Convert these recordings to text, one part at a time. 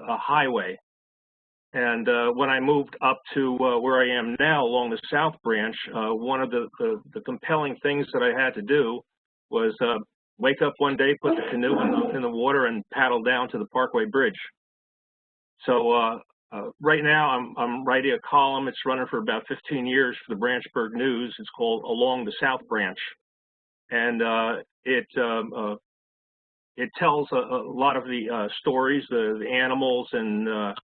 a highway. And when I moved up to where I am now along the South Branch, one of the compelling things that I had to do was wake up one day, put the canoe in the water, and paddle down to the Parkway Bridge. So right now I'm writing a column. It's running for about 15 years for the Branchburg News. It's called Along the South Branch. And it tells a lot of the stories, the animals, and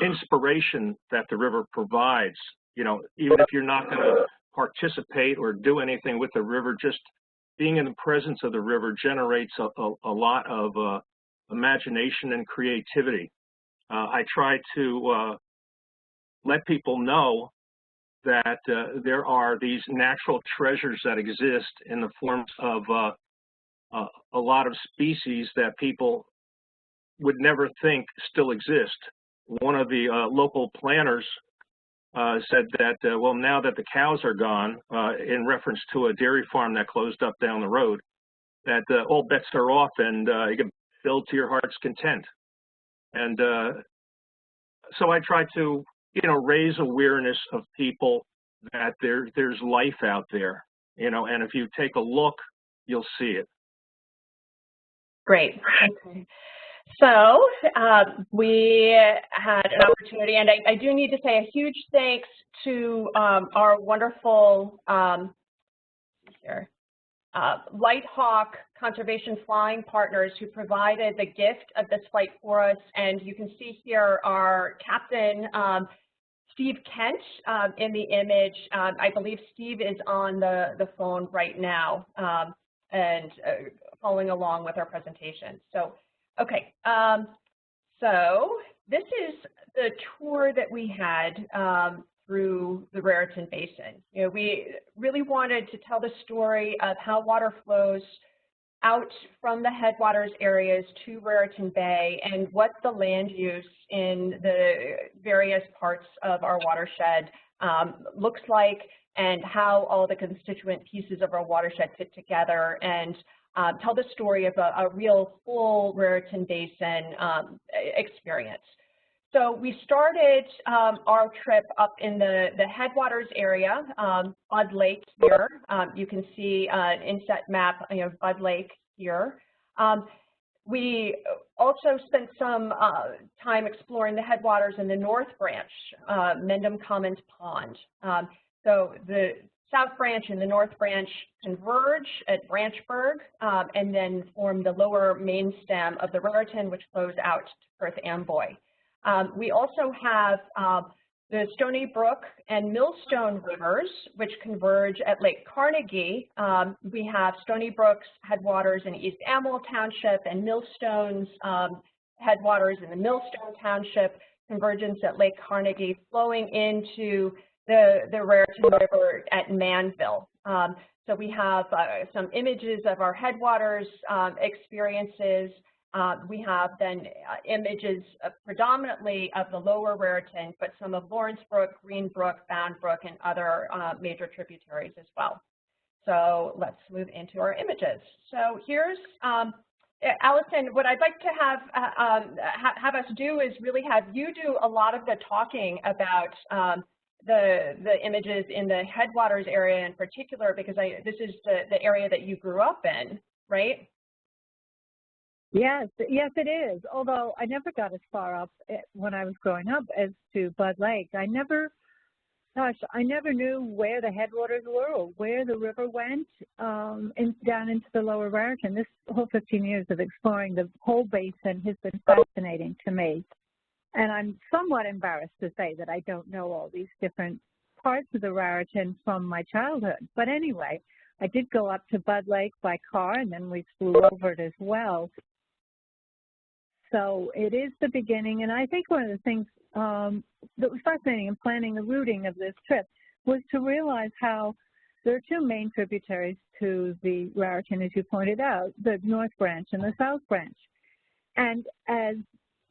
inspiration that the river provides. You know, even if you're not going to participate or do anything with the river, just being in the presence of the river generates a lot of imagination and creativity. I try to let people know that there are these natural treasures that exist in the forms of a lot of species that people would never think still exist. One of the local planners said that, well, now that the cows are gone, in reference to a dairy farm that closed up down the road, that all bets are off and you can build to your heart's content. And so I try to, you know, raise awareness of people that there's life out there, you know, and if you take a look, you'll see it. Great. Okay. So we had an opportunity, and I do need to say a huge thanks to our wonderful LightHawk Conservation Flying Partners who provided the gift of this flight for us. And you can see here our captain, Steve Kent, in the image. I believe Steve is on the phone right now and following along with our presentation. So, okay, so this is the tour that we had through the Raritan Basin. You know, we really wanted to tell the story of how water flows out from the Headwaters areas to Raritan Bay and what the land use in the various parts of our watershed looks like, and how all the constituent pieces of our watershed fit together, and tell the story of a real full Raritan Basin experience. So we started our trip up in the Headwaters area, Bud Lake here. You can see an inset map of Bud Lake here. We also spent some time exploring the Headwaters in the North Branch, Mendham Commons Pond. So the South Branch and the North Branch converge at Branchburg and then form the lower main stem of the Raritan, which flows out to Perth Amboy. We also have the Stony Brook and Millstone rivers, which converge at Lake Carnegie. We have Stony Brook's headwaters in East Amwell Township and Millstone's headwaters in the Millstone Township, convergence at Lake Carnegie, flowing into the Raritan River at Manville. So we have some images of our headwaters experiences. We have then images predominantly of the Lower Raritan, but some of Lawrence Brook, Green Brook, Bound Brook, and other major tributaries as well. So let's move into our images. So here's, Alison, what I'd like to have us do is really have you do a lot of the talking about the images in the Headwaters area in particular, because this is the area that you grew up in, right? Yes, it is. Although I never got as far up when I was growing up as to Bud Lake. I never knew where the headwaters were or where the river went down into the Lower Raritan. This whole 15 years of exploring the whole basin has been fascinating to me. And I'm somewhat embarrassed to say that I don't know all these different parts of the Raritan from my childhood. But anyway, I did go up to Bud Lake by car, and then we flew over it as well. So it is the beginning, and I think one of the things that was fascinating in planning the routing of this trip was to realize how there are two main tributaries to the Raritan, as you pointed out, the North Branch and the South Branch. And as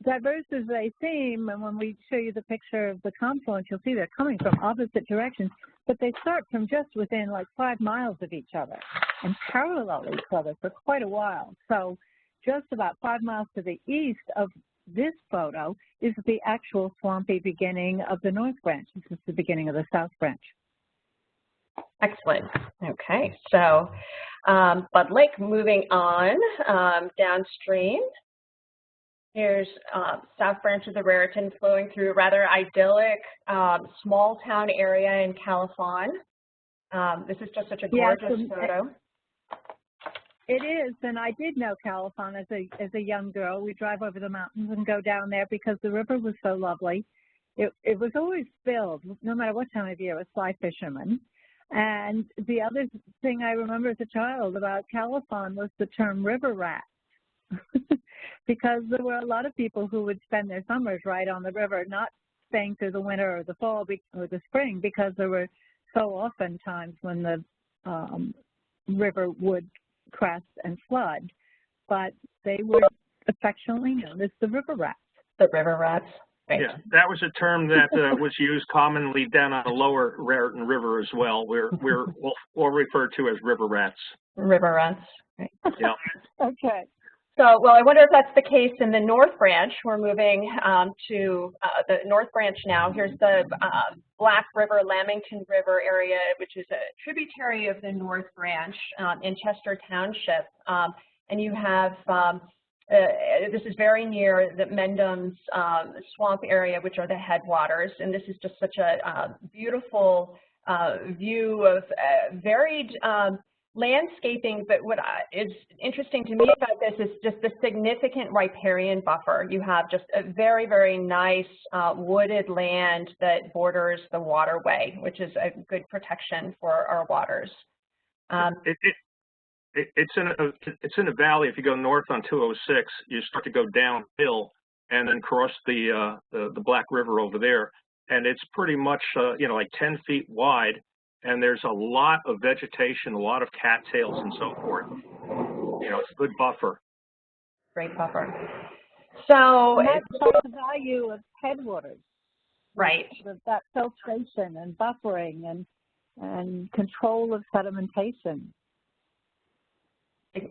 diverse as they seem, and when we show you the picture of the confluence, you'll see they're coming from opposite directions, but they start from just within like 5 miles of each other and parallel each other for quite a while. So just about 5 miles to the east of this photo is the actual swampy beginning of the North Branch. This is the beginning of the South Branch. Excellent. Okay, so Bud Lake, moving on downstream. Here's South Branch of the Raritan flowing through a rather idyllic small town area in Califon. This is just such a gorgeous photo. It is, and I did know Califon as a young girl. We drive over the mountains and go down there because the river was so lovely. It was always filled, no matter what time of year, with fly fishermen. And the other thing I remember as a child about Califon was the term river rat, because there were a lot of people who would spend their summers right on the river, not staying through the winter or the fall or the spring, because there were so often times when the river would crest and flood, but they were affectionately known as the river rats. The river rats. Right. Yeah, that was a term that was used commonly down on the Lower Raritan River as well. We'll refer to as river rats. River rats. Right. Yeah. Okay. So, well, I wonder if that's the case in the North Branch. We're moving to the North Branch now. Here's the Black River, Lamington River area, which is a tributary of the North Branch in Chester Township. And you have, this is very near the Mendham's swamp area, which are the headwaters. And this is just such a beautiful view of varied landscaping, but what is interesting to me about this is just the significant riparian buffer. You have just a very, very nice wooded land that borders the waterway, which is a good protection for our waters. It's in a valley. If you go north on 206, you start to go downhill and then cross the Black River over there, and it's pretty much like 10 feet wide. And there's a lot of vegetation, a lot of cattails and so forth. It's a good buffer. Great buffer. So and that's the value of headwaters. Right. That filtration and buffering and control of sedimentation.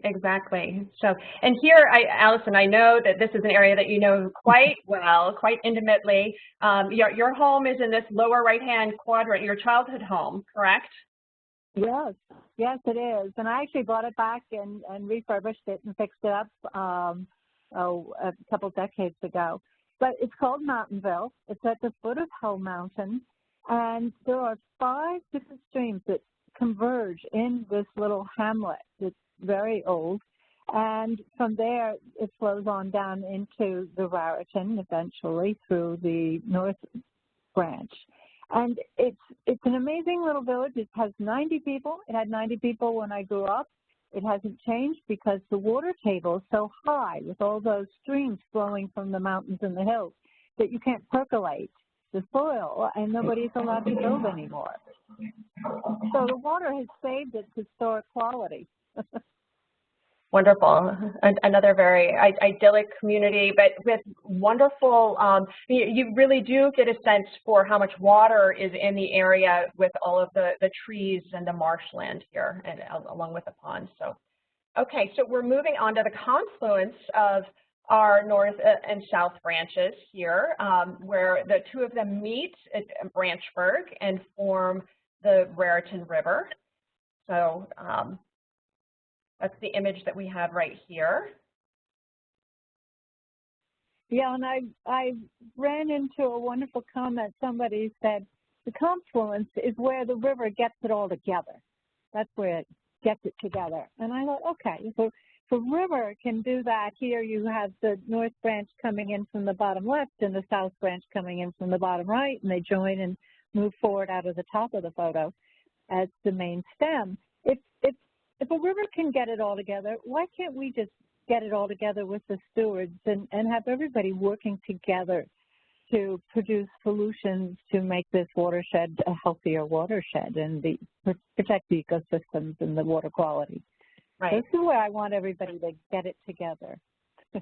Exactly. So, and here, Alison, I know that this is an area that you know quite well, quite intimately. Your home is in this lower right-hand quadrant, your childhood home, correct? Yes, yes, it is. And I actually brought it back and refurbished it and fixed it up a couple decades ago. But it's called Mountainville. It's at the foot of Hell Mountain, and there are 5 different streams that converge in this little hamlet. It's very old, and from there it flows on down into the Raritan eventually through the North Branch. And it's an amazing little village. It has 90 people. It had 90 people when I grew up. It hasn't changed because the water table is so high with all those streams flowing from the mountains and the hills that you can't percolate the soil, and nobody's allowed to build anymore. So the water has saved its historic quality. Wonderful. Another very idyllic community, but with wonderful, you really do get a sense for how much water is in the area with all of the trees and the marshland here, and along with the ponds. So, okay, so we're moving on to the confluence of our north and south branches here, where the 2 of them meet at Branchburg and form the Raritan River. So that's the image that we have right here. Yeah, and I ran into a wonderful comment. Somebody said the confluence is where the river gets it all together. That's where it gets it together. And I thought, okay, so the river can do that. Here you have the North Branch coming in from the bottom left and the South Branch coming in from the bottom right, and they join and move forward out of the top of the photo as the main stem. If a river can get it all together, why can't we just get it all together with the stewards and have everybody working together to produce solutions to make this watershed a healthier watershed and protect the ecosystems and the water quality? Right. This is where I want everybody to get it together.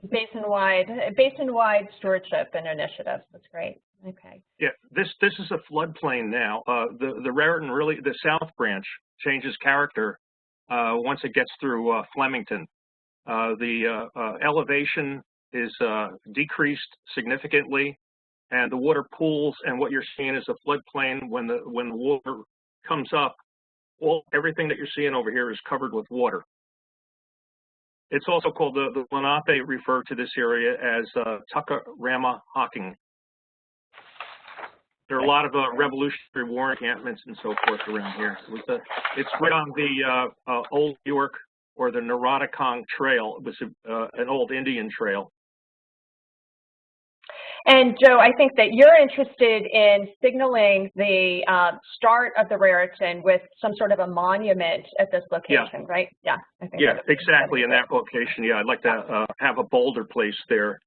Basin-wide stewardship and initiatives. That's great. Okay. Yeah, this is a floodplain now. The Raritan the South Branch changes character once it gets through Flemington. The elevation is decreased significantly, and the water pools, and what you're seeing is a floodplain. When the water comes up, everything that you're seeing over here is covered with water. It's also called, the Lenape refer to this area as Tuckarama Hocking. There are a lot of Revolutionary War encampments and so forth around here. It's right on the Old York, or the Narotacong Trail. It was an old Indian trail. And Joe, I think that you're interested in signaling the start of the Raritan with some sort of a monument at this location, right? Yeah. I think exactly, in that location. Yeah, I'd like to have a boulder placed there,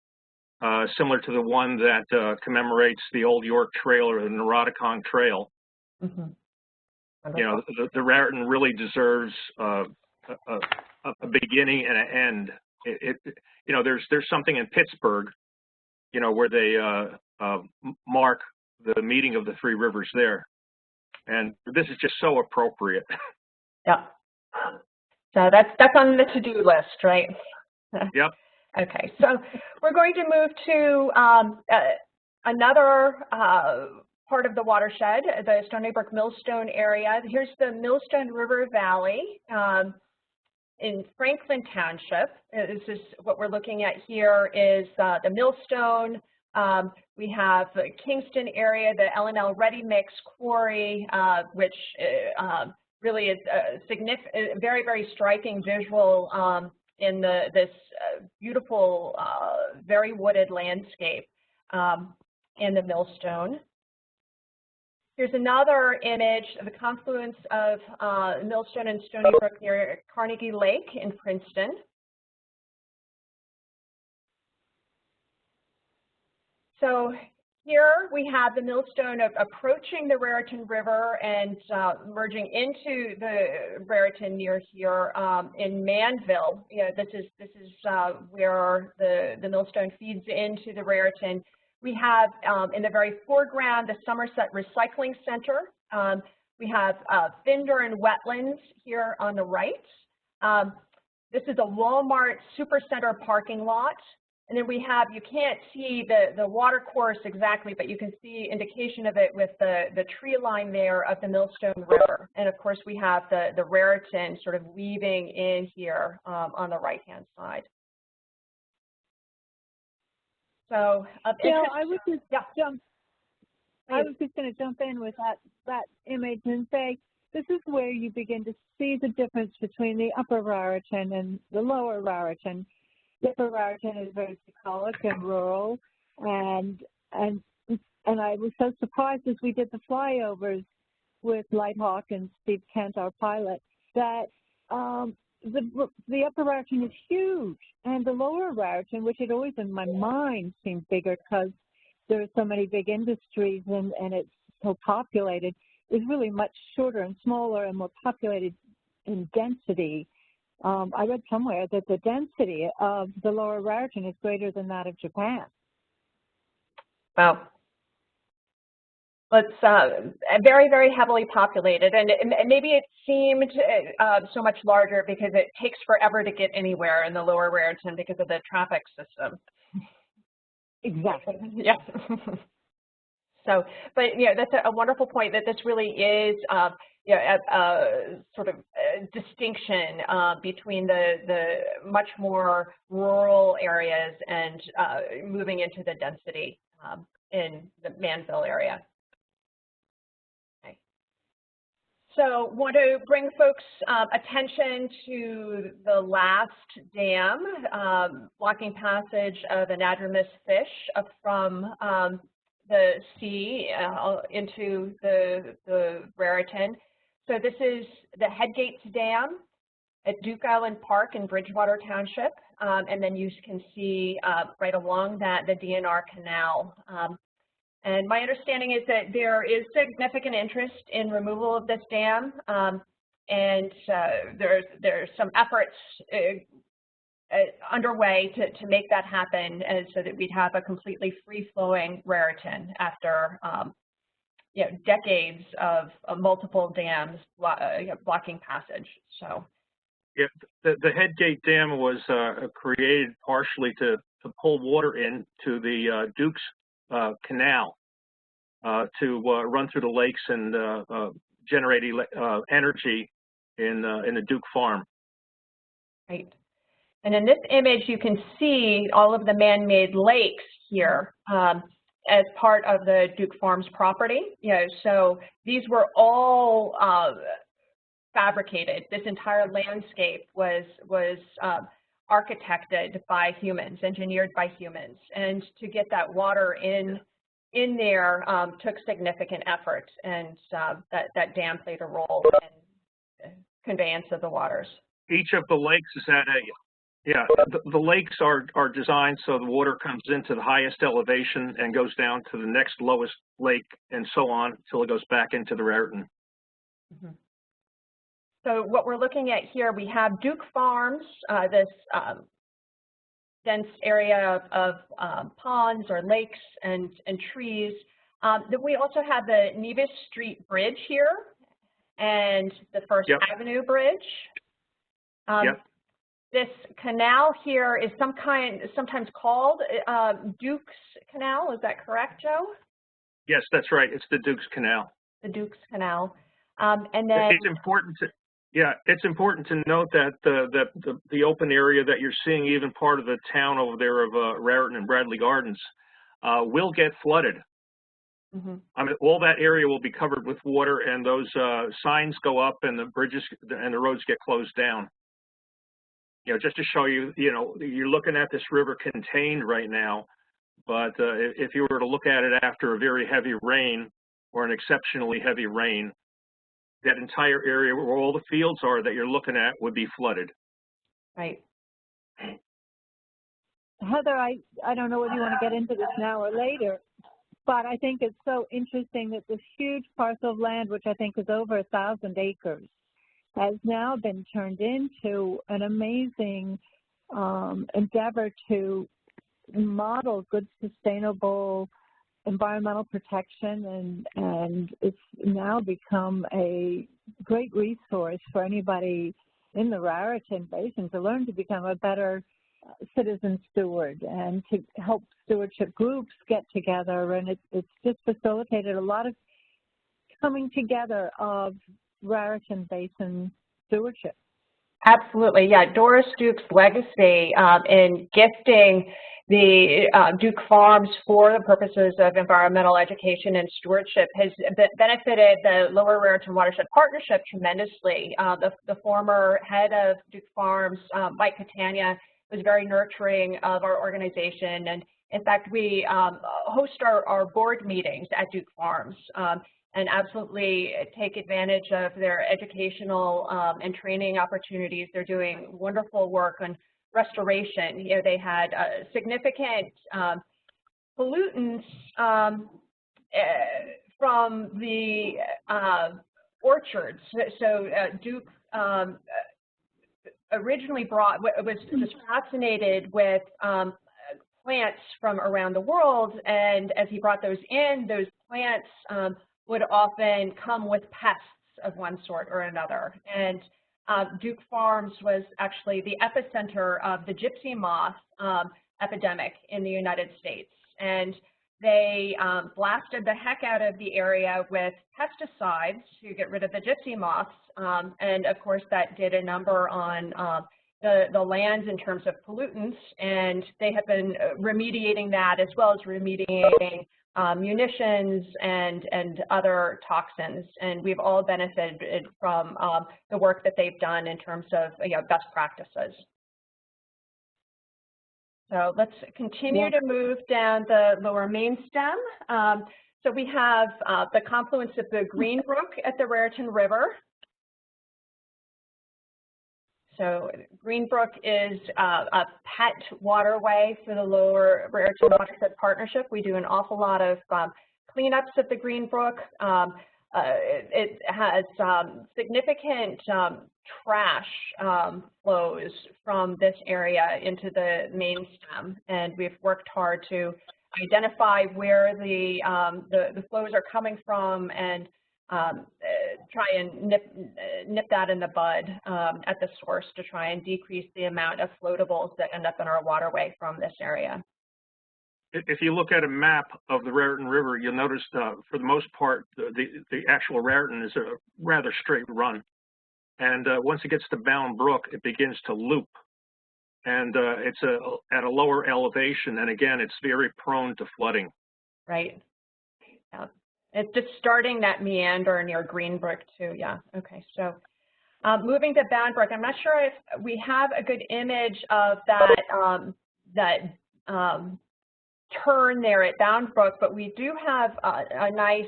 similar to the one that commemorates the Old York Trail or the Narotacong Trail. Mm-hmm. You know, the Raritan really deserves a beginning and an end. You know, there's something in Pittsburgh, you know, where they mark the meeting of the three rivers there, and this is just so appropriate. Yeah. So that's on the to-do list, right? Yep. Okay, so we're going to move to another part of the watershed, the Stony Brook Millstone area. Here's the Millstone River Valley in Franklin Township. This is what we're looking at here is the Millstone. We have the Kingston area, the L&L Ready Mix Quarry, which really is a very, very striking visual in this beautiful, very wooded landscape in the Millstone. Here's another image of the confluence of Millstone and Stony Brook near Carnegie Lake in Princeton. So here we have the Millstone approaching the Raritan River and merging into the Raritan near here in Manville. You know, this is where the Millstone feeds into the Raritan. We have in the very foreground the Somerset Recycling Center. We have Finder and Wetlands here on the right. This is a Walmart Supercenter parking lot. And then we have, you can't see the water course exactly, but you can see indication of it with the tree line there of the Millstone River. And of course, we have the Raritan sort of weaving in here on the right-hand side. So, yeah, I was just going to jump in with that image and say, this is where you begin to see the difference between the Upper Raritan and the Lower Raritan. The Upper Raritan is very bucolic and rural, and I was so surprised as we did the flyovers with LightHawk and Steve Kent, our pilot, that the Upper Raritan is huge, and the Lower Raritan, which had always in my mind seemed bigger because there are so many big industries and it's so populated, is really much shorter and smaller and more populated in density. I read somewhere that the density of the Lower Raritan is greater than that of Japan. Wow. It's very, very heavily populated, and maybe it seemed so much larger because it takes forever to get anywhere in the Lower Raritan because of the traffic system. Exactly. Yeah. So, but yeah, that's a wonderful point that this really is a sort of distinction between the much more rural areas and moving into the density in the Manville area. Okay. So, want to bring folks' attention to the last dam, blocking passage of anadromous fish from the sea into the Raritan. So this is the Headgates Dam at Duke Island Park in Bridgewater Township, and then you can see right along that the DNR Canal. And my understanding is that there is significant interest in removal of this dam, and there's some efforts underway to make that happen, and so that we'd have a completely free-flowing Raritan after decades of multiple dams blocking passage. So, yeah, the Headgate Dam was created partially to to pull water into the Duke's Canal to run through the lakes and generate energy in the Duke farm. Right. And in this image, you can see all of the man-made lakes here as part of the Duke Farms property. So these were all fabricated. This entire landscape was architected by humans, engineered by humans, and to get that water in there took significant effort, and that dam played a role in conveyance of the waters. Each of the lakes is at the lakes are designed so the water comes into the highest elevation and goes down to the next lowest lake and so on until it goes back into the Raritan. Mm-hmm. So what we're looking at here, we have Duke Farms, this dense area of ponds or lakes and trees. Then we also have the Nevis Street Bridge here and the First Avenue Bridge. This canal here is sometimes called Duke's Canal. Is that correct, Joe? Yes, that's right. It's the Duke's Canal. The Duke's Canal. And then it's important to note that the open area that you're seeing, even part of the town over there of Raritan and Bradley Gardens, will get flooded. Mm-hmm. I mean, all that area will be covered with water, and those signs go up, and the bridges and the roads get closed down. Just to show you, you're looking at this river contained right now, but if you were to look at it after a very heavy rain or an exceptionally heavy rain, that entire area where all the fields are that you're looking at would be flooded. Right. Heather, I don't know whether you want to get into this now or later, but I think it's so interesting that this huge parcel of land, which I think is over 1,000 acres, has now been turned into an amazing endeavor to model good, sustainable environmental protection, and it's now become a great resource for anybody in the Raritan Basin to learn to become a better citizen steward and to help stewardship groups get together, and it's just facilitated a lot of coming together of Raritan Basin stewardship. Absolutely, yeah. Doris Duke's legacy in gifting the Duke Farms for the purposes of environmental education and stewardship has benefited the Lower Raritan Watershed Partnership tremendously. The former head of Duke Farms, Mike Catania, was very nurturing of our organization, and in fact, we host our board meetings at Duke Farms. And absolutely take advantage of their educational and training opportunities. They're doing wonderful work on restoration. They had significant pollutants from the orchards. So Duke originally was just fascinated with plants from around the world, and as he brought those in, those plants would often come with pests of one sort or another. And Duke Farms was actually the epicenter of the gypsy moth epidemic in the United States. And they blasted the heck out of the area with pesticides to get rid of the gypsy moths. And of course, that did a number on the lands in terms of pollutants. And they have been remediating that, as well as remediating munitions and other toxins, and we've all benefited from the work that they've done in terms of best practices. So let's continue to move down the lower main stem. So we have the confluence of the Green Brook at the Raritan River. So Green Brook is a pet waterway for the Lower Raritan Watershed Partnership. We do an awful lot of cleanups of the Green Brook. It has significant trash flows from this area into the main stem, and we've worked hard to identify where the flows are coming from and try and nip that in the bud at the source to try and decrease the amount of floatables that end up in our waterway from this area. If you look at a map of the Raritan River, you'll notice for the most part, the actual Raritan is a rather straight run. And once it gets to Bound Brook, it begins to loop. And it's at a lower elevation. And again, it's very prone to flooding. Right. Yeah. It's just starting that meander near Greenbrook too. Yeah. Okay. So moving to Bound Brook, I'm not sure if we have a good image of that turn there at Bound Brook, but we do have a nice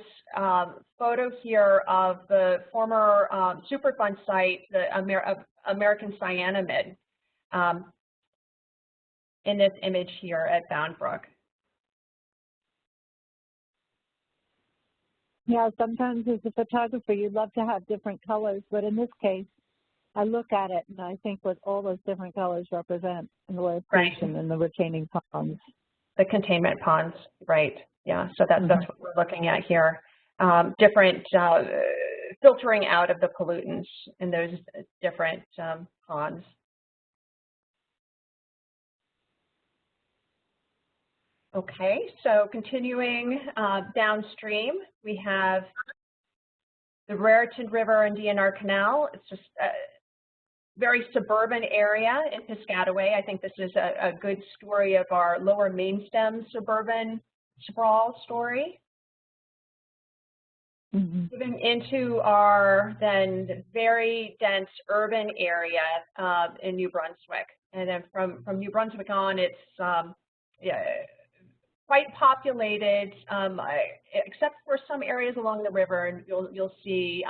photo here of the former Superfund site, the American cyanamid, in this image here at Bound Brook. Yeah, sometimes as a photographer, you love to have different colors, but in this case, I look at it and I think what all those different colors represent in the way station and the retaining ponds. The containment ponds, right? Yeah, so that's what we're looking at here. Different filtering out of the pollutants in those different ponds. Okay, so continuing downstream, we have the Raritan River and DNR Canal. It's just a very suburban area in Piscataway. I think this is a good story of our lower main stem suburban sprawl story. Moving into our then very dense urban area in New Brunswick. And then from New Brunswick on, it's quite populated, except for some areas along the river, and you'll see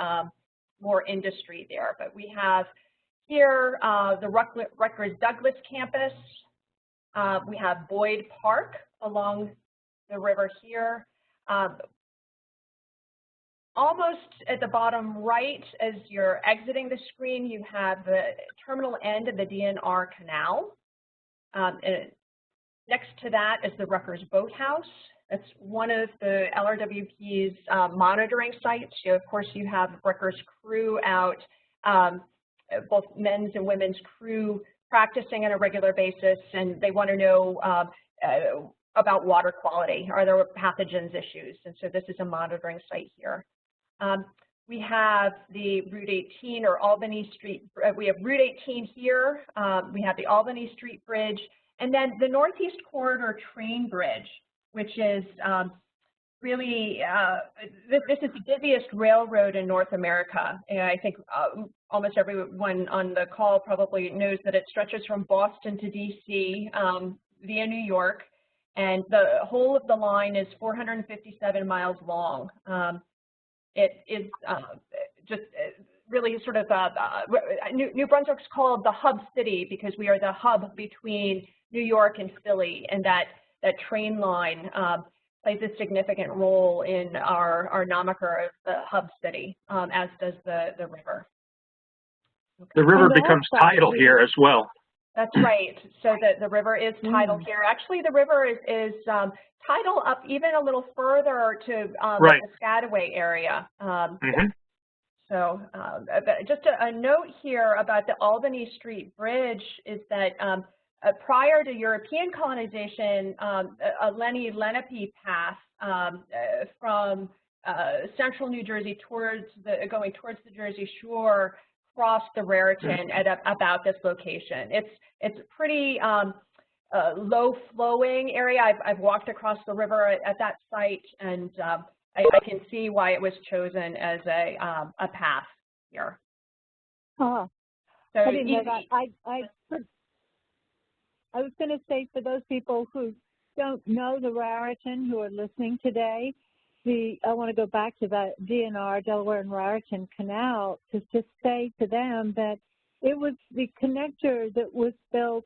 more industry there. But we have here the Rutgers Douglas campus. We have Boyd Park along the river here. Almost at the bottom right, as you're exiting the screen, you have the terminal end of the DNR Canal. Next to that is the Rutgers Boathouse. It's one of the LRWP's monitoring sites. Of course, you have Rutgers crew out, both men's and women's crew practicing on a regular basis, and they want to know about water quality. Are there pathogens issues? And so this is a monitoring site here. We have the Route 18 or Albany Street. We have Route 18 here. We have the Albany Street Bridge. And then the Northeast Corridor Train Bridge, which is really, this is the busiest railroad in North America. And I think almost everyone on the call probably knows that it stretches from Boston to DC via New York. And the whole of the line is 457 miles long. It is just really sort of, New Brunswick's called the hub city because we are the hub between New York and Philly, and that train line plays a significant role in our moniker of the hub city, as does the river. Okay. The river becomes tidal here as well. That's right. So the river is tidal here. Actually, the river is tidal up even a little further to the Piscataway area. So just a note here about the Albany Street Bridge is that prior to European colonization, a Lenape path from central New Jersey going towards the Jersey Shore crossed the Raritan at about this location. It's pretty low flowing area. I've walked across the river at that site, and I can see why it was chosen as a path here. Oh, so I didn't know that. I was going to say, for those people who don't know the Raritan who are listening today, I want to go back to that DNR, Delaware and Raritan Canal, to just say to them that it was the connector that was built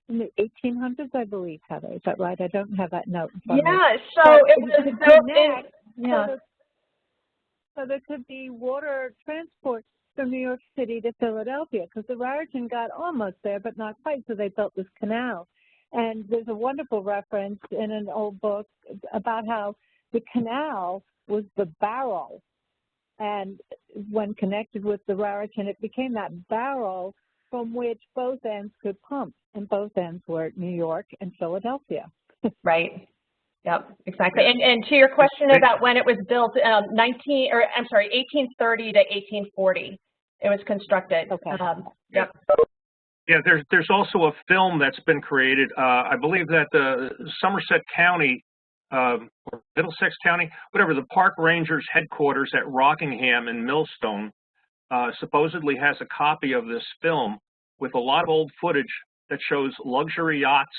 in the 1800s, I believe, Heather. Is that right? I don't have that note in front of me. Yeah, so it was built in, so there could be water transport from New York City to Philadelphia, because the Raritan got almost there, but not quite, so they built this canal. And there's a wonderful reference in an old book about how the canal was the barrel, and when connected with the Raritan, it became that barrel from which both ends could pump, and both ends were New York and Philadelphia. Right. Yep, exactly. And to your question about when it was built, 1830 to 1840, it was constructed. Okay. Yep. Yeah, there's also a film that's been created. I believe that the Somerset County, or Middlesex County, whatever, the park rangers headquarters at Rockingham and Millstone supposedly has a copy of this film with a lot of old footage that shows luxury yachts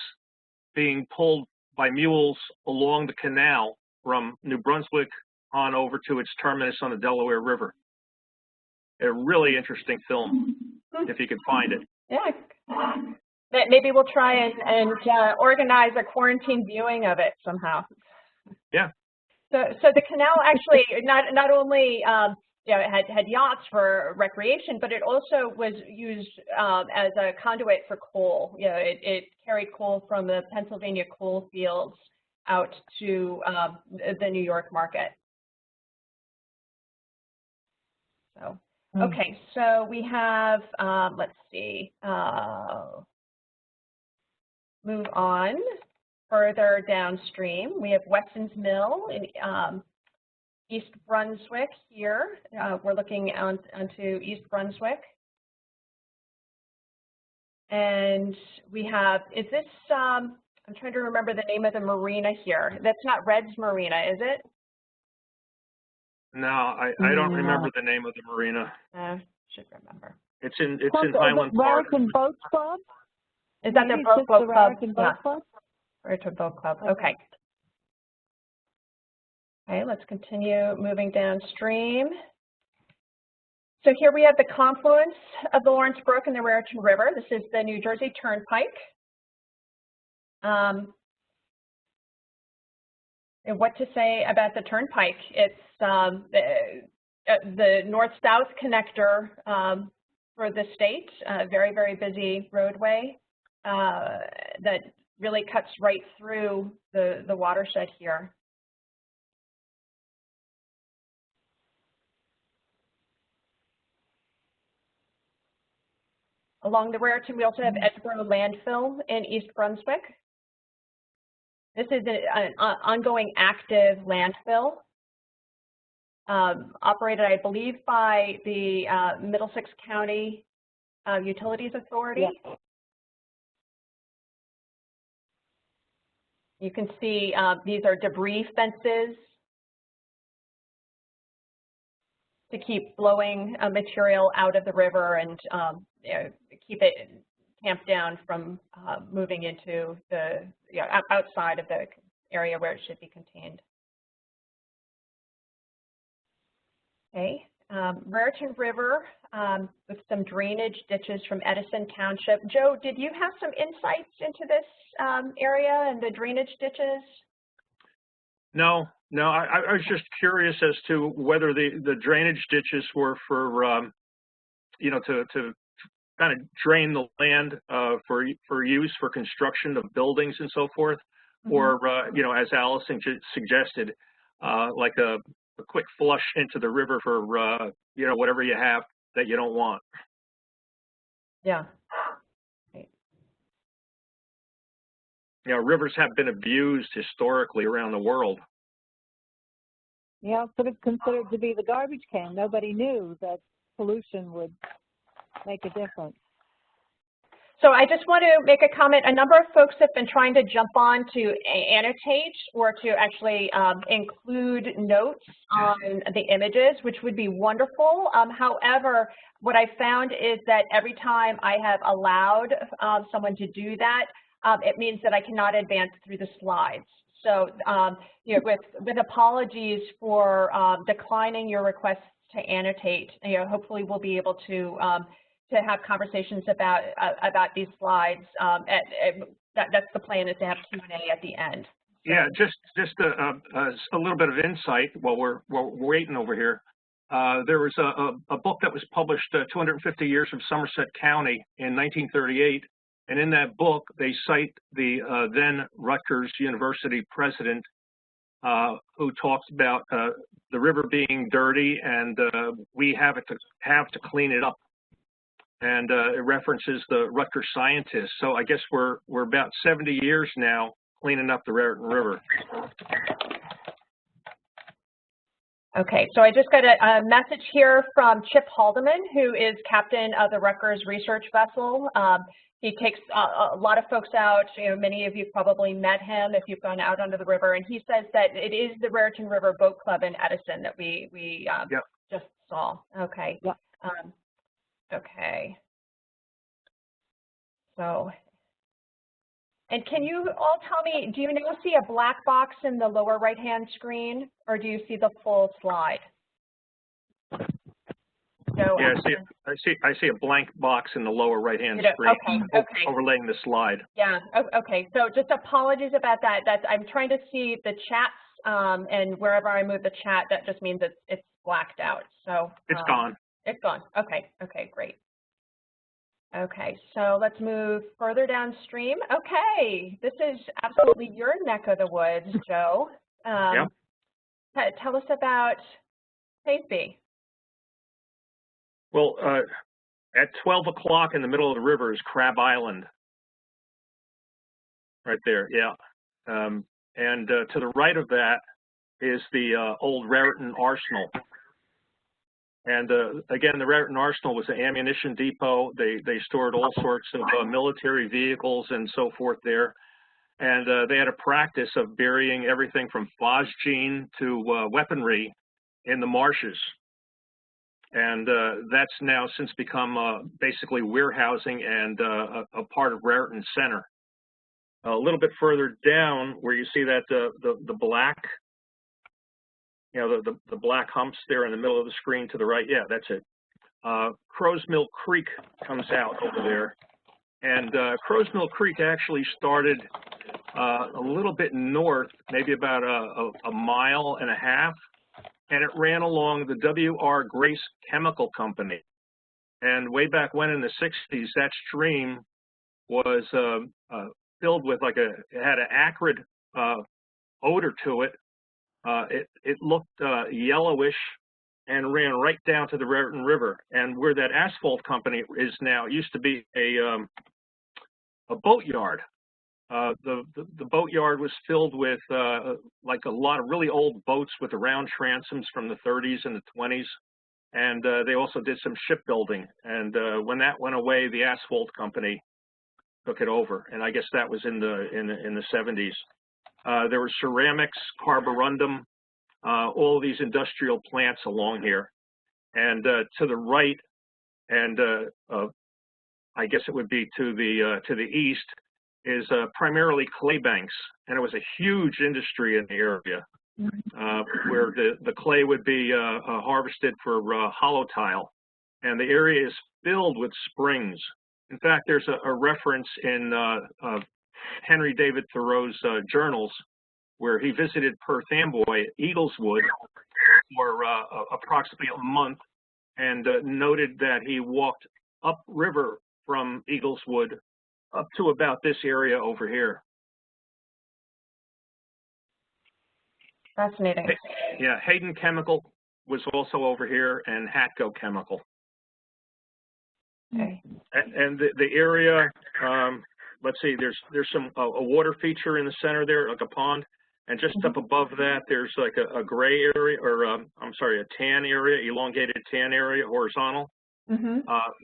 being pulled by mules along the canal from New Brunswick on over to its terminus on the Delaware River. A really interesting film, if you can find it. Yeah. Maybe we'll try and organize a quarantine viewing of it somehow. Yeah. So the canal actually not only it had yachts for recreation, but it also was used as a conduit for coal. It carried coal from the Pennsylvania coal fields out to the New York market. So, okay, so we have, let's see, move on further downstream. We have Weston's Mill in East Brunswick here. We're looking onto East Brunswick. And we have, is this, I'm trying to remember the name of the marina here. That's not Red's Marina, is it? No, I don't remember the name of the marina. Should remember. It's in Highland Park. Raritan Boat Club? Is that the Boat Club? Raritan Boat Club? Raritan Boat Club, okay. Okay, let's continue moving downstream. So here we have the confluence of the Lawrence Brook and the Raritan River. This is the New Jersey Turnpike. And what to say about the Turnpike? It's the north-south connector for the state, very, very busy roadway that really cuts right through the watershed here. Along the Raritan, we also have Edgeboro Landfill in East Brunswick. This is an ongoing active landfill operated, I believe, by the Middlesex County Utilities Authority. Yeah. You can see these are debris fences to keep flowing material out of the river and keep it tamped down from moving into the outside of the area where it should be contained. Okay, Raritan River with some drainage ditches from Edison Township. Joe, did you have some insights into this area and the drainage ditches? No, I was just curious as to whether the drainage ditches were for, to kind of drain the land for use for construction of buildings and so forth, or, as Alison suggested, like a quick flush into the river for, whatever you have that you don't want. Yeah. Right. Rivers have been abused historically around the world. Yeah, sort of considered to be the garbage can. Nobody knew that pollution would make a difference. So I just want to make a comment. A number of folks have been trying to jump on to annotate or to actually include notes on the images, which would be wonderful. However, what I found is that every time I have allowed someone to do that, it means that I cannot advance through the slides. So, with apologies for declining your requests to annotate, hopefully we'll be able to have conversations about these slides. That's the plan, is to have Q&A at the end. So. Yeah, just a little bit of insight while we're waiting over here. There was a book that was published 250 years from Somerset County in 1938. And in that book, they cite the then Rutgers University president, who talks about the river being dirty and we have to clean it up. And it references the Rutgers scientists. So I guess we're about 70 years now cleaning up the Raritan River. Okay, so I just got a message here from Chip Haldeman, who is captain of the Rutgers research vessel. He takes a lot of folks out. You know, many of you probably met him if you've gone out onto the river, and he says that it is the Raritan River Boat Club in Edison that we Yep. just saw. Okay. Yep. Okay. So, and can you all tell me, do you now see a black box in the lower right-hand screen, or do you see the full slide? So, yeah, I see a blank box in the lower right-hand screen, overlaying the slide. Yeah. Okay. So just apologies about that. I'm trying to see the chats, and wherever I move the chat, that just means it's blacked out. So it's gone. It's gone. Okay. Okay. Great. Okay. So let's move further downstream. Okay. This is absolutely your neck of the woods, Joe. Yep. Tell us about Sayreville. Well, at 12 o'clock in the middle of the river is Crab Island. Right there, yeah. And to the right of that is the old Raritan Arsenal. And again, the Raritan Arsenal was an ammunition depot. They stored all sorts of military vehicles and so forth there. And they had a practice of burying everything from phosgene to weaponry in the marshes. And that's now since become basically warehousing and a part of Raritan Center. A little bit further down, where you see that the black, you know, the black humps there in the middle of the screen to the right. Yeah, that's it. Crow's Mill Creek comes out over there, and Crow's Mill Creek actually started a little bit north, maybe about a mile and a half. And it ran along the W.R. Grace Chemical Company. And way back when in the 60s, that stream was filled with it had an acrid odor to it. It looked yellowish and ran right down to the Raritan River. And where that asphalt company is now, it used to be a boatyard. The boatyard was filled with like a lot of really old boats with the round transoms from the 30s and the 20s, and they also did some shipbuilding. And when that went away, the asphalt company took it over, and I guess that was in the 70s. There were ceramics, carborundum, all these industrial plants along here, and to the right, and I guess it would be to the east, is primarily clay banks, and it was a huge industry in the area where the clay would be harvested for hollow tile, and the area is filled with springs. In fact, there's a reference in Henry David Thoreau's journals where he visited Perth Amboy at Eagleswood for approximately a month and noted that he walked upriver from Eagleswood up to about this area over here. Fascinating. Yeah, Hayden Chemical was also over here, and Hatco Chemical. Okay. And the area, let's see, there's some a water feature in the center there, like a pond, and just up above that, there's like a gray area, or I'm sorry, a tan area, elongated tan area, horizontal.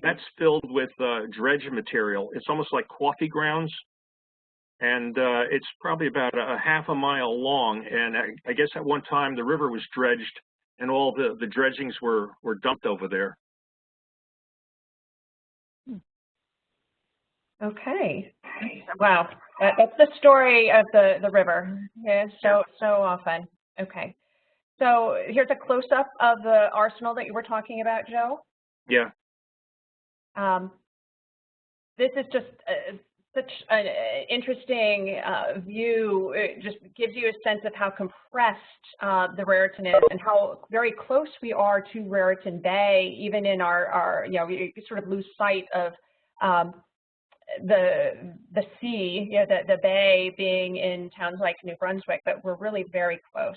That's filled with dredge material. It's almost like coffee grounds, and it's probably about a half a mile long. And I guess at one time the river was dredged, and all the dredgings were dumped over there. Okay. Wow, that's the story of the river. Yeah, so often. Okay. So here's a close-up of the arsenal that you were talking about, Joe. Yeah. This is just such an interesting view. It just gives you a sense of how compressed the Raritan is and how very close we are to Raritan Bay, even in our you know, we sort of lose sight of the sea, you know, the bay being in towns like New Brunswick, but we're really very close.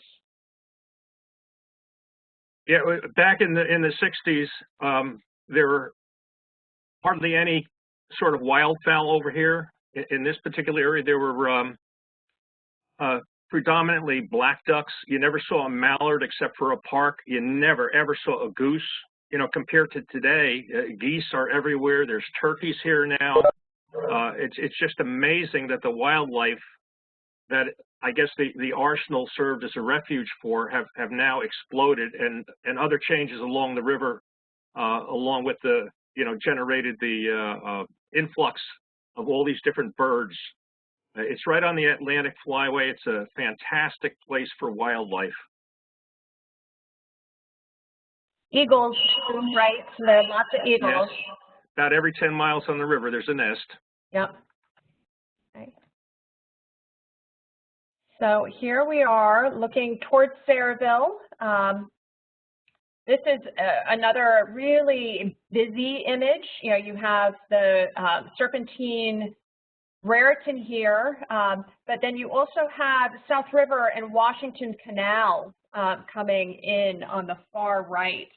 Yeah, back in the 60s, there were hardly any sort of wildfowl over here. In this particular area, there were predominantly black ducks. You never saw a mallard except for a park. You never, ever saw a goose. You know, compared to today, geese are everywhere. There's turkeys here now. It's just amazing that the wildlife that I guess the arsenal served as a refuge for have now exploded, and other changes along the river, along with the, you know, generated the influx of all these different birds. It's right on the Atlantic Flyway. It's a fantastic place for wildlife. Eagles, right? So there are lots of eagles. Yes. About every 10 miles on the river, there's a nest. Yep. Okay. So here we are looking towards Sayreville. This is another really busy image. You know, you have the serpentine Raritan here, but then you also have South River and Washington Canal coming in on the far right.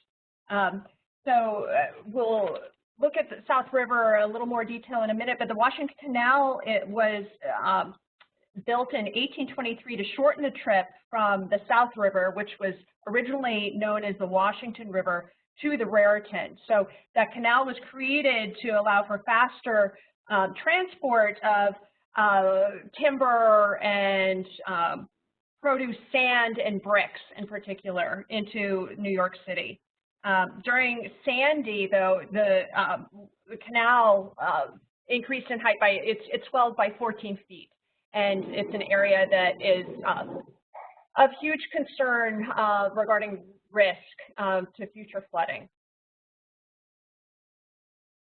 We'll look at the South River a little more detail in a minute, but the Washington Canal, it was built in 1823 to shorten the trip from the South River, which was originally known as the Washington River, to the Raritan. So that canal was created to allow for faster transport of timber and produce, sand and bricks in particular, into New York City. During Sandy, though, the canal increased in height by, it swelled by 14 feet. And it's an area that is of huge concern regarding risk to future flooding.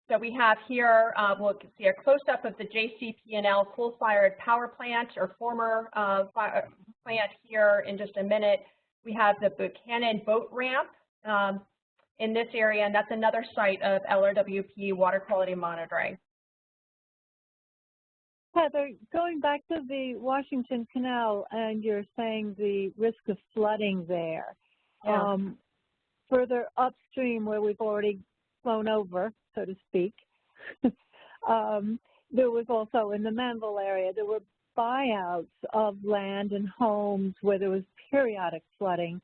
So we have here, we'll see a close-up of the JCP&L coal-fired power plant, or former plant here in just a minute. We have the Buchanan boat ramp in this area, and that's another site of LRWP water quality monitoring. Heather, going back to the Washington Canal, and you're saying the risk of flooding there. Yeah. Further upstream, where we've already flown over, so to speak, there was also in the Manville area, there were buyouts of land and homes where there was periodic flooding,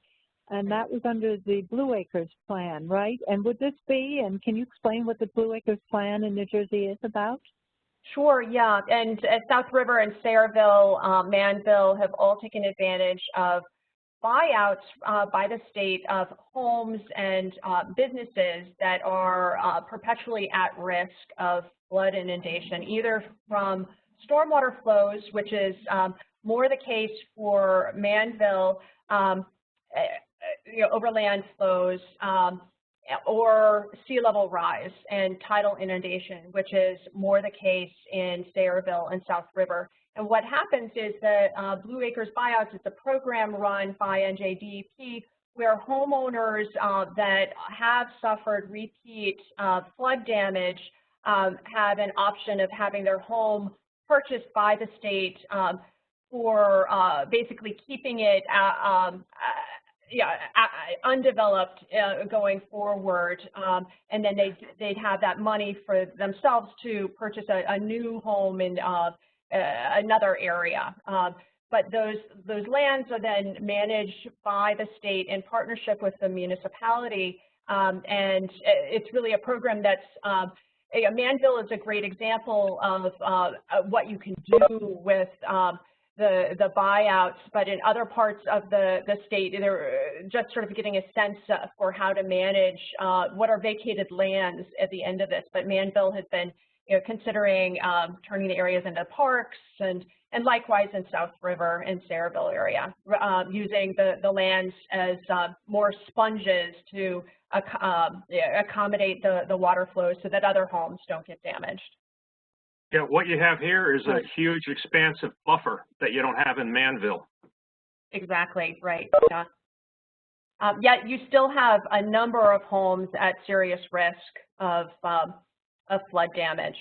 and that was under the Blue Acres Plan, right? And would this be, and can you explain what the Blue Acres Plan in New Jersey is about? Sure, yeah, and South River and Sayreville, Manville have all taken advantage of buyouts by the state of homes and businesses that are perpetually at risk of flood inundation, either from stormwater flows, which is more the case for Manville, overland flows, or sea level rise and tidal inundation, which is more the case in Sayreville and South River. And what happens is that Blue Acres Buyouts is a program run by NJDEP where homeowners that have suffered repeat flood damage have an option of having their home purchased by the state for basically keeping it undeveloped going forward, and then they'd have that money for themselves to purchase a new home in another area. But those lands are then managed by the state in partnership with the municipality, and it's really a program that's Manville is a great example of what you can do with the buyouts, but in other parts of the state, they're just sort of getting a sense for how to manage what are vacated lands at the end of this. But Manville has been, considering turning the areas into parks, and likewise in South River and Sayreville area, using the lands as more sponges to accommodate the water flows so that other homes don't get damaged. Yeah, what you have here is a huge, expansive buffer that you don't have in Manville. Exactly, right, yeah. Yet you still have a number of homes at serious risk of flood damage.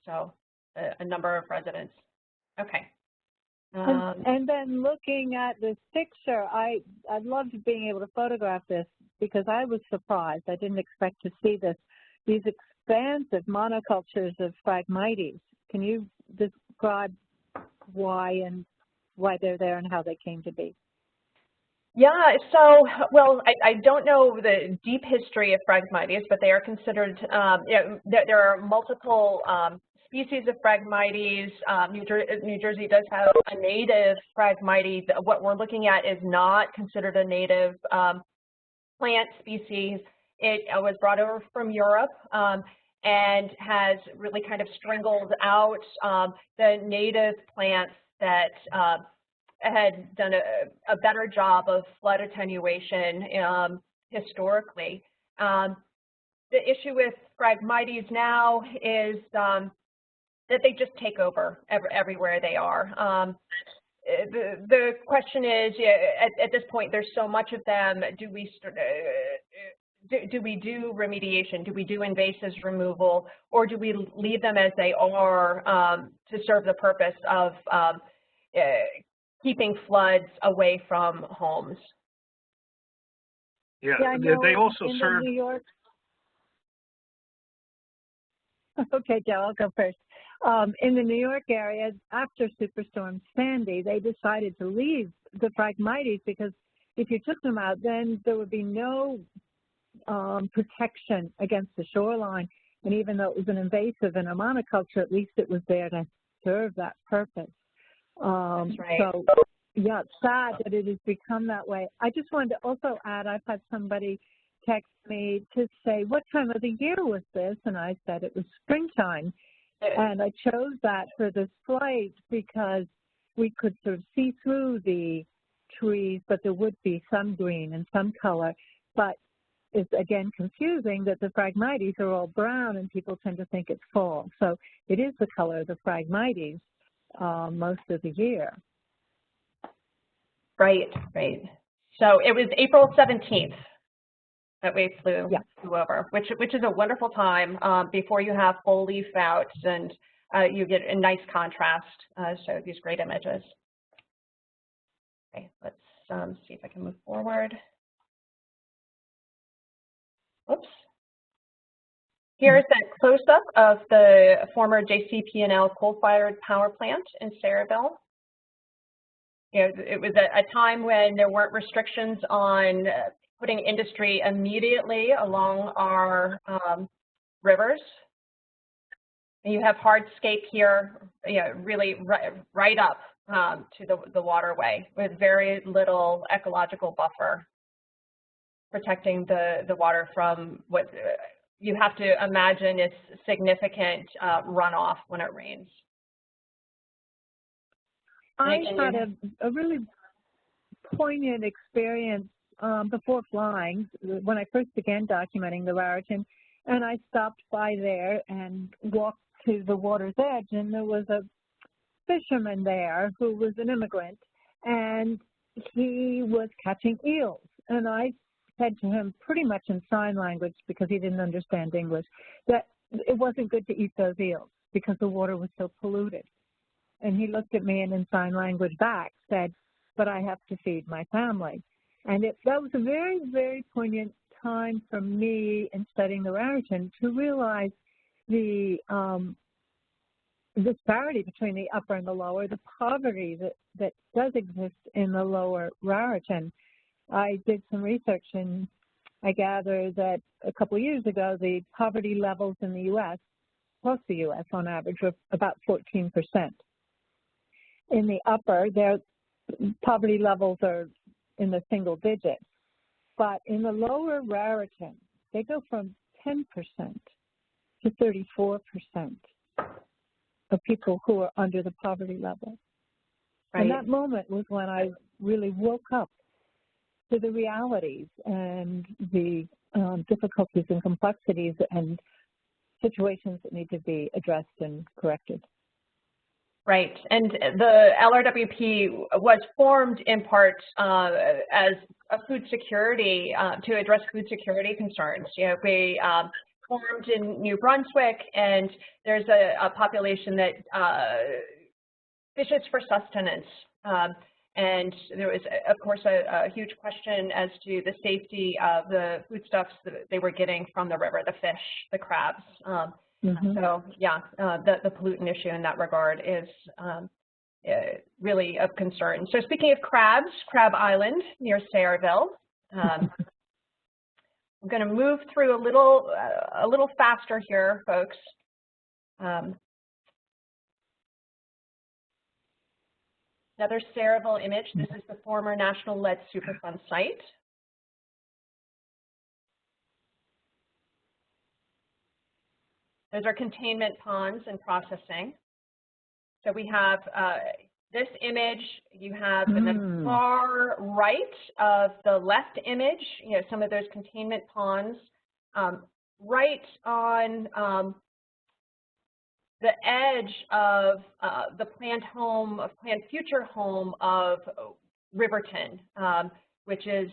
So a number of residents. Okay. And then looking at this picture, I loved being able to photograph this because I was surprised. I didn't expect to see these expansive monocultures of Phragmites. Can you describe why they're there and how they came to be? Yeah, so, well, I don't know the deep history of Phragmites, but they are considered, there are multiple species of Phragmites. New Jersey does have a native Phragmite. What we're looking at is not considered a native plant species. It was brought over from Europe and has really kind of strangled out the native plants that had done a better job of flood attenuation historically. The issue with Phragmites now is that they just take over everywhere they are. The question is, at this point, there's so much of them. Do we do remediation? Do we do invasives removal, or do we leave them as they are to serve the purpose of keeping floods away from homes? Yeah, I know they also serve. New York. Okay, Joe, I'll go first. In the New York area, after Superstorm Sandy, they decided to leave the Phragmites because if you took them out, then there would be no protection against the shoreline. And even though it was an invasive and a monoculture, at least it was there to serve that purpose. That's right. So, yeah, it's sad that it has become that way. I just wanted to also add, I've had somebody text me to say, what time of the year was this? And I said it was springtime. And I chose that for this flight because we could sort of see through the trees, but there would be some green and some color. But it's, again, confusing that the Phragmites are all brown and people tend to think it's fall. So it is the color of the Phragmites most of the year. Right, right. So it was April 17th that we flew over, which is a wonderful time before you have full leaf out, and you get a nice contrast. So these great images. Okay, let's see if I can move forward. Oops. Here's a close-up of the former JCP&L coal-fired power plant in Sayreville. It was a time when there weren't restrictions on putting industry immediately along our rivers. And you have hardscape here, really right up to the waterway with very little ecological buffer, protecting the water from what you have to imagine is significant runoff when it rains. I had a really poignant experience before flying when I first began documenting the Raritan, and I stopped by there and walked to the water's edge, and there was a fisherman there who was an immigrant, and he was catching eels. And I said to him pretty much in sign language, because he didn't understand English, that it wasn't good to eat those eels because the water was so polluted. And he looked at me and in sign language back said, but I have to feed my family. And that was a very, very poignant time for me in studying the Raritan to realize the disparity between the upper and the lower, the poverty that does exist in the lower Raritan. I did some research and I gathered that a couple of years ago, the poverty levels in the U.S., across the U.S. on average, were about 14%. In the upper, their poverty levels are in the single digits. But in the lower Raritan, they go from 10% to 34% of people who are under the poverty level. Right. And that moment was when I really woke up to the realities and the difficulties and complexities and situations that need to be addressed and corrected. Right, and the LRWP was formed in part as a food security, to address food security concerns. We formed in New Brunswick, and there's a population that fishes for sustenance. And there was, of course, a huge question as to the safety of the foodstuffs that they were getting from the river, the fish, the crabs. So, yeah, the pollutant issue in that regard is really of concern. So speaking of crabs, Crab Island near Sayreville. I'm going to move through a little faster here, folks. Another Sayreville image. This is the former National Lead Superfund site. Those are containment ponds and processing. So we have this image. You have in the far right of the left image, some of those containment ponds. Right on the edge of the planned future home of Riverton, which is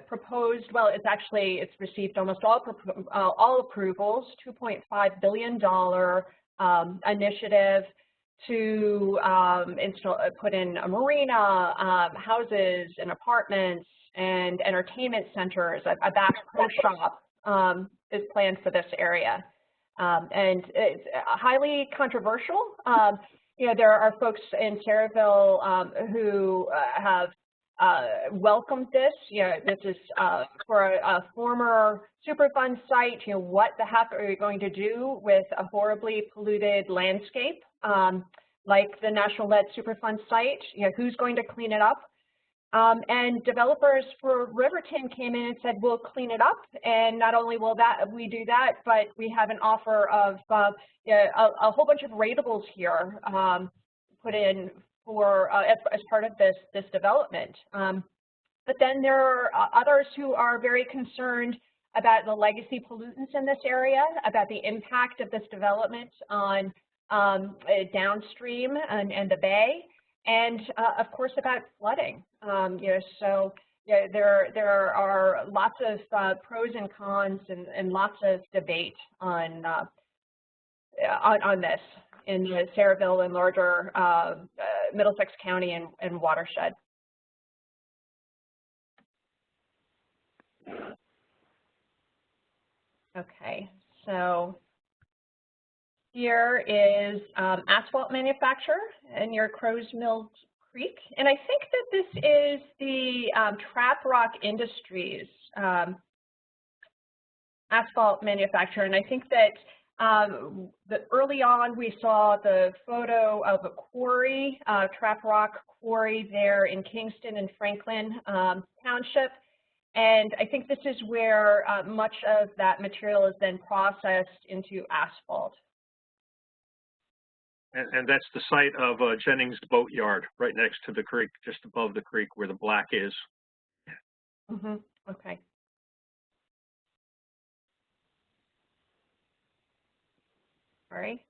proposed. Well, it's received almost all approvals. $2.5 billion initiative to put in a marina, houses and apartments and entertainment centers. A Bass Pro Shop is planned for this area. And it's highly controversial. There are folks in Sayreville who have welcomed this. This is for a former Superfund site. What the heck are you going to do with a horribly polluted landscape like the National Lead Superfund site? Who's going to clean it up? And developers for Riverton came in and said, we'll clean it up, and not only will we do that, but we have an offer of a whole bunch of ratables here put in for as part of this development. But then there are others who are very concerned about the legacy pollutants in this area, about the impact of this development on downstream and the bay. And of course, about flooding. So there are lots of pros and cons and lots of debate on this in the Sayreville and larger Middlesex County and watershed. Okay, so here is asphalt manufacturer near Crow's Mill Creek. And I think that this is the Trap Rock Industries asphalt manufacturer. And I think that early on we saw the photo of a quarry, Trap Rock Quarry there in Kingston and Franklin Township. And I think this is where much of that material is then processed into asphalt. And that's the site of Jennings Boatyard, right next to the creek, just above the creek where the black is. Okay. All right.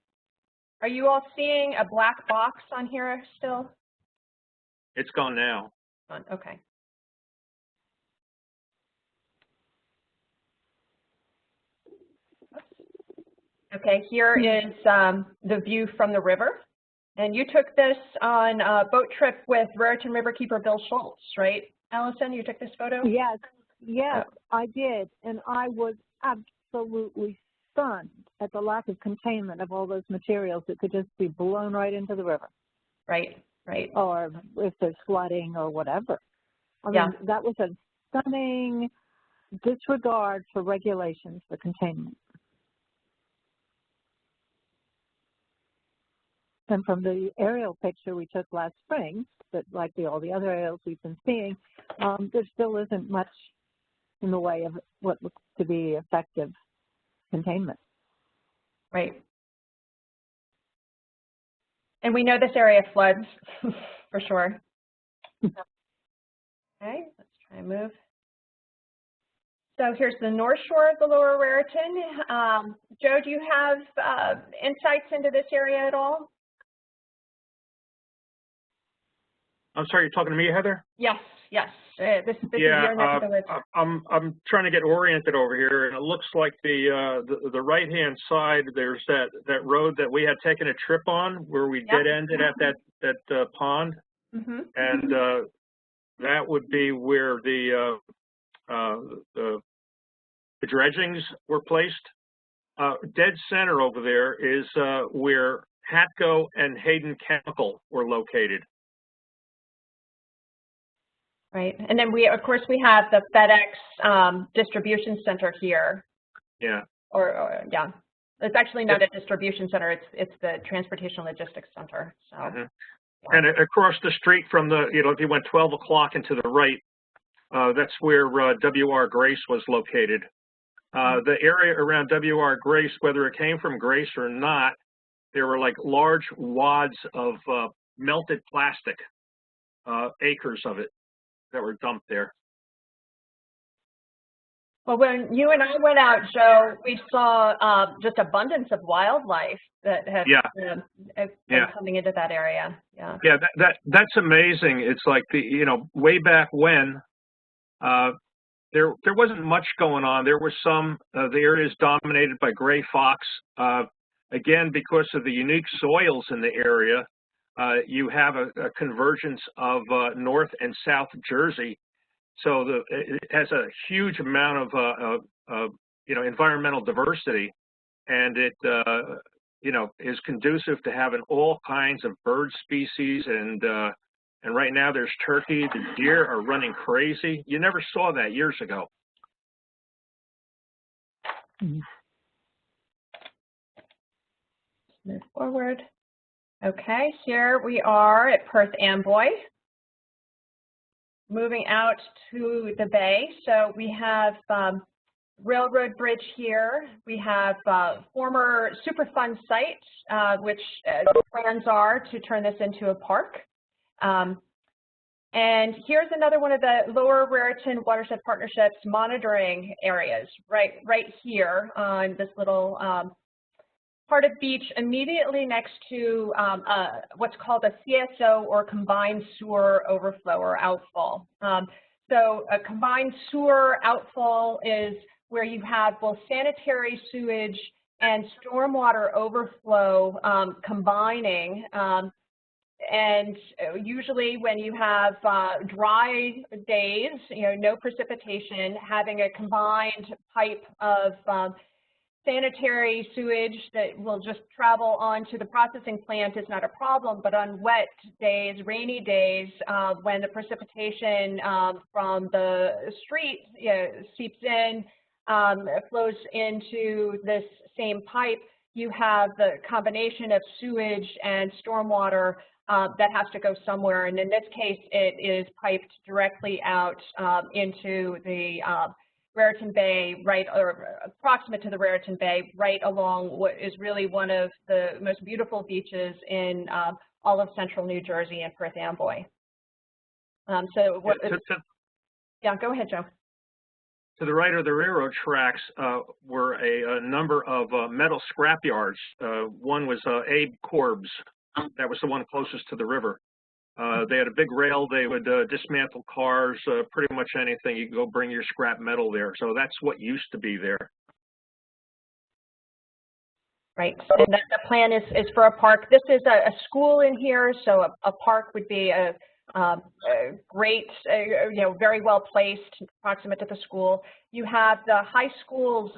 Are you all seeing a black box on here still? It's gone now. Okay. Okay, here is the view from the river. And you took this on a boat trip with Raritan Riverkeeper Bill Schultz, right? Alison, you took this photo? Yes, I did. And I was absolutely stunned at the lack of containment of all those materials that could just be blown right into the river. Right. Or if there's flooding or whatever. I mean, that was a stunning disregard for regulations for containment. And from the aerial picture we took last spring, but like all the other aerials we've been seeing, there still isn't much in the way of what looks to be effective containment. Right. And we know this area floods for sure. Okay, let's try and move. So here's the north shore of the Lower Raritan. Joe, do you have insights into this area at all? I'm sorry, you're talking to me, Heather? Yes, Yes. This is your neck of the woods. I'm trying to get oriented over here, and it looks like the right-hand side. There's that road that we had taken a trip on, where we dead ended at that pond, and that would be where the dredgings were placed. Dead center over there is where Hatco and Hayden Chemical were located. Right, and then of course, we have the FedEx distribution center here. Yeah. Or yeah, it's actually not a distribution center. It's the transportation logistics center. So. And across the street from if you went 12 o'clock and to the right, that's where W.R. Grace was located. The area around W.R. Grace, whether it came from Grace or not, there were like large wads of melted plastic, acres of it, that were dumped there. Well, when you and I went out, Joe, we saw just abundance of wildlife that have been coming into that area. Yeah. Yeah, that's amazing. It's like way back when there wasn't much going on. There was some. The area is dominated by gray fox. Again, because of the unique soils in the area. You have a convergence of North and South Jersey, so it has a huge amount of environmental diversity, and it is conducive to having all kinds of bird species, and right now there's turkey. The deer are running crazy. You never saw that years ago. Move forward. Okay, here we are at Perth Amboy, moving out to the bay. So we have railroad bridge here. We have former Superfund sites, which the plans are to turn this into a park. And here's another one of the Lower Raritan Watershed Partnership's monitoring areas, right here on this little part of beach immediately next to what's called a CSO, or combined sewer overflow or outfall. So a combined sewer outfall is where you have both sanitary sewage and stormwater overflow combining. And usually when you have dry days, no precipitation, having a combined pipe of sanitary sewage that will just travel onto the processing plant is not a problem, but on wet days, rainy days, when the precipitation from the street seeps in, flows into this same pipe, you have the combination of sewage and stormwater that has to go somewhere. And in this case, it is piped directly out into the Raritan Bay, or approximate to the Raritan Bay, right along what is really one of the most beautiful beaches in all of central New Jersey and Perth Amboy. Yeah, go ahead, Joe. To the right of the railroad tracks were a number of metal scrapyards. One was Abe Corb's. That was the one closest to the river. They had a big rail. They would dismantle cars, pretty much anything. You could go bring your scrap metal there. So that's what used to be there. Right, and the plan is for a park. This is a school in here, so a park would be a great, very well placed, proximate to the school. You have the high school's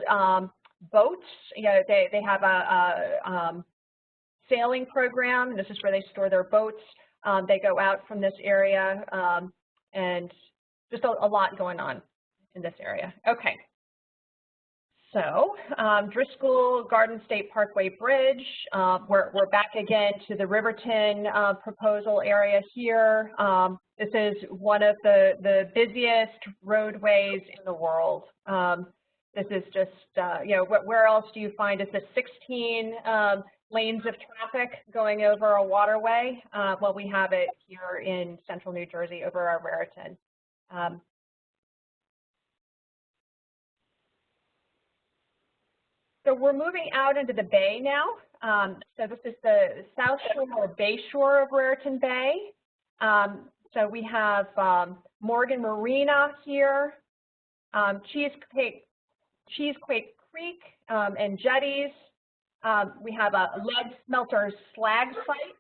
boats. They have a sailing program. This is where they store their boats. They go out from this area, and just a lot going on in this area. Okay. So Driscoll Garden State Parkway Bridge, we're back again to the Riverton proposal area here. This is one of the busiest roadways in the world. This is just, where else do you find it? The 16 lanes of traffic going over a waterway. Well, we have it here in central New Jersey over our Raritan. So we're moving out into the bay now. So this is the south shore or bay shore of Raritan Bay. So we have Morgan Marina here, Cheesequake Creek and jetties. We have a lead smelter slag sites,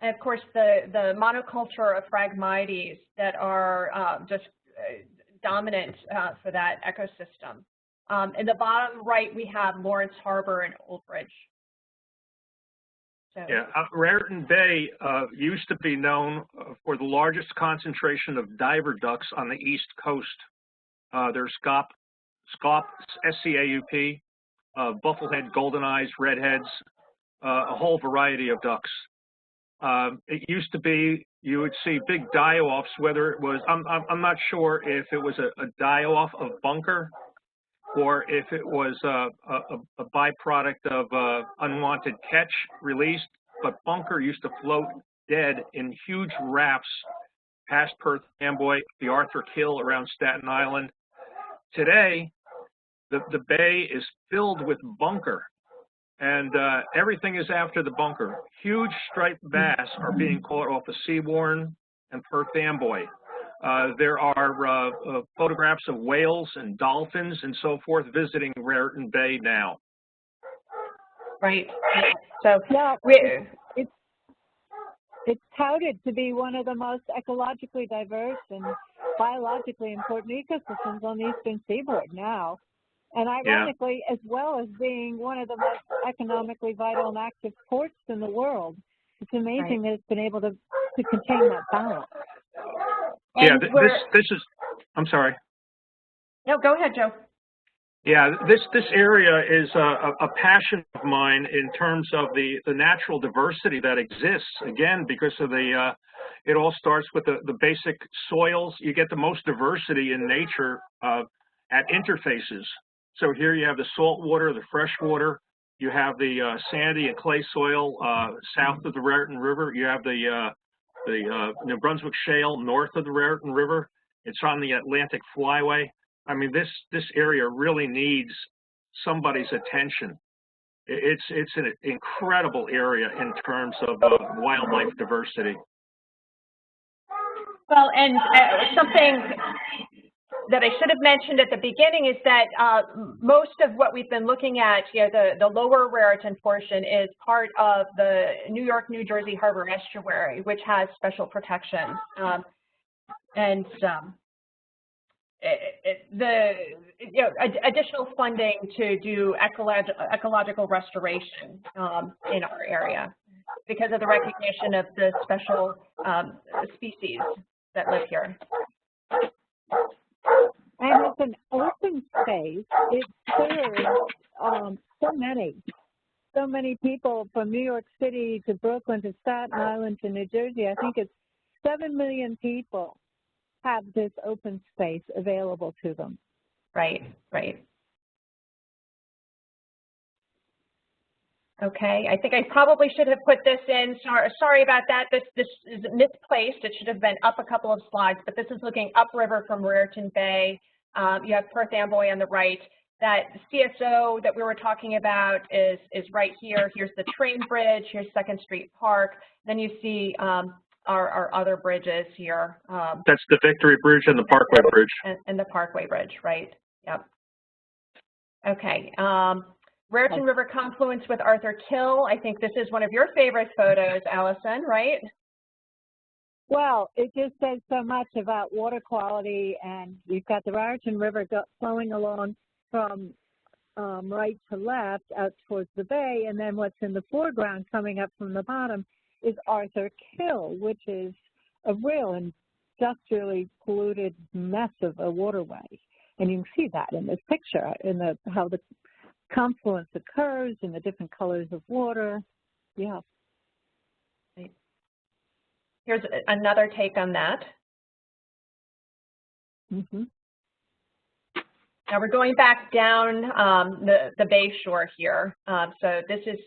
and of course the monoculture of Phragmites that are just dominant for that ecosystem. In the bottom right, we have Lawrence Harbor and Old Bridge. So. Yeah, Raritan Bay used to be known for the largest concentration of diver ducks on the East Coast. There's SCAUP, SCAUP, bufflehead, golden eyes, redheads, a whole variety of ducks. It used to be you would see big die-offs, whether it was, I'm not sure if it was a die-off of bunker or if it was a byproduct of unwanted catch released, but bunker used to float dead in huge rafts past Perth Amboy, the Arthur Kill around Staten Island. Today, the bay is filled with bunker, and everything is after the bunker. Huge striped bass are being caught off of Seabourn and Perth Amboy. There are photographs of whales and dolphins and so forth visiting Raritan Bay now. Right. So yeah, it's touted to be one of the most ecologically diverse and biologically important ecosystems on the eastern seaboard now. And ironically, as well as being one of the most economically vital and active ports in the world. It's amazing that it's been able to contain that balance. Yeah, this is, I'm sorry. No, go ahead, Joe. Yeah, this area is a passion of mine in terms of the natural diversity that exists. Again, because of the, it all starts with the basic soils. You get the most diversity in nature at interfaces. So here you have the salt water, the fresh water. You have the sandy and clay soil south of the Raritan River. You have the New Brunswick Shale north of the Raritan River. It's on the Atlantic Flyway. I mean, this area really needs somebody's attention. It's an incredible area in terms of wildlife diversity. Well, and something that I should have mentioned at the beginning is that most of what we've been looking at, the lower Raritan portion is part of the New York, New Jersey Harbor Estuary, which has special protection. Additional funding to do ecological restoration in our area because of the recognition of the special species that live here. And it's an open space. It serves so many people from New York City to Brooklyn to Staten Island to New Jersey. I think it's 7 million people have this open space available to them. Right, right. Okay, I think I probably should have put this in. Sorry about that. This is misplaced. It should have been up a couple of slides, but this is looking upriver from Raritan Bay. You have Perth Amboy on the right. That CSO that we were talking about is right here. Here's the train bridge. Here's 2nd Street Park. Then you see our other bridges here. That's the Victory Bridge and the Parkway Bridge. And the Parkway Bridge, right? Yep. Okay. Raritan River confluence with Arthur Kill. I think this is one of your favorite photos, Alison, right? Well, it just says so much about water quality, and you've got the Raritan River flowing along from right to left out towards the bay, and then what's in the foreground coming up from the bottom is Arthur Kill, which is a real industrially polluted mess of a waterway. And you can see that in this picture, in how the confluence occurs and the different colors of water. Yeah. Here's another take on that. Mm-hmm. Now we're going back down the bay shore here. So this is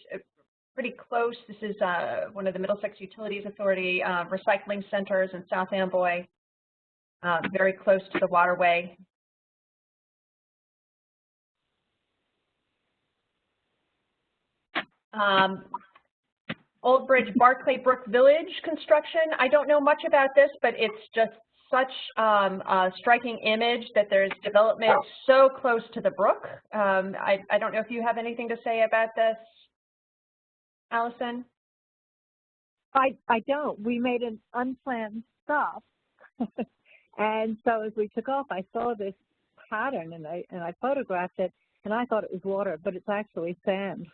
pretty close. This is one of the Middlesex Utilities Authority recycling centers in South Amboy, very close to the waterway. Old Bridge Barclay Brook Village construction. I don't know much about this, but it's just such a striking image that there's development so close to the brook. I don't know if you have anything to say about this, Alison? I don't. We made an unplanned stop. And so as we took off, I saw this pattern and I photographed it, and I thought it was water, but it's actually sand.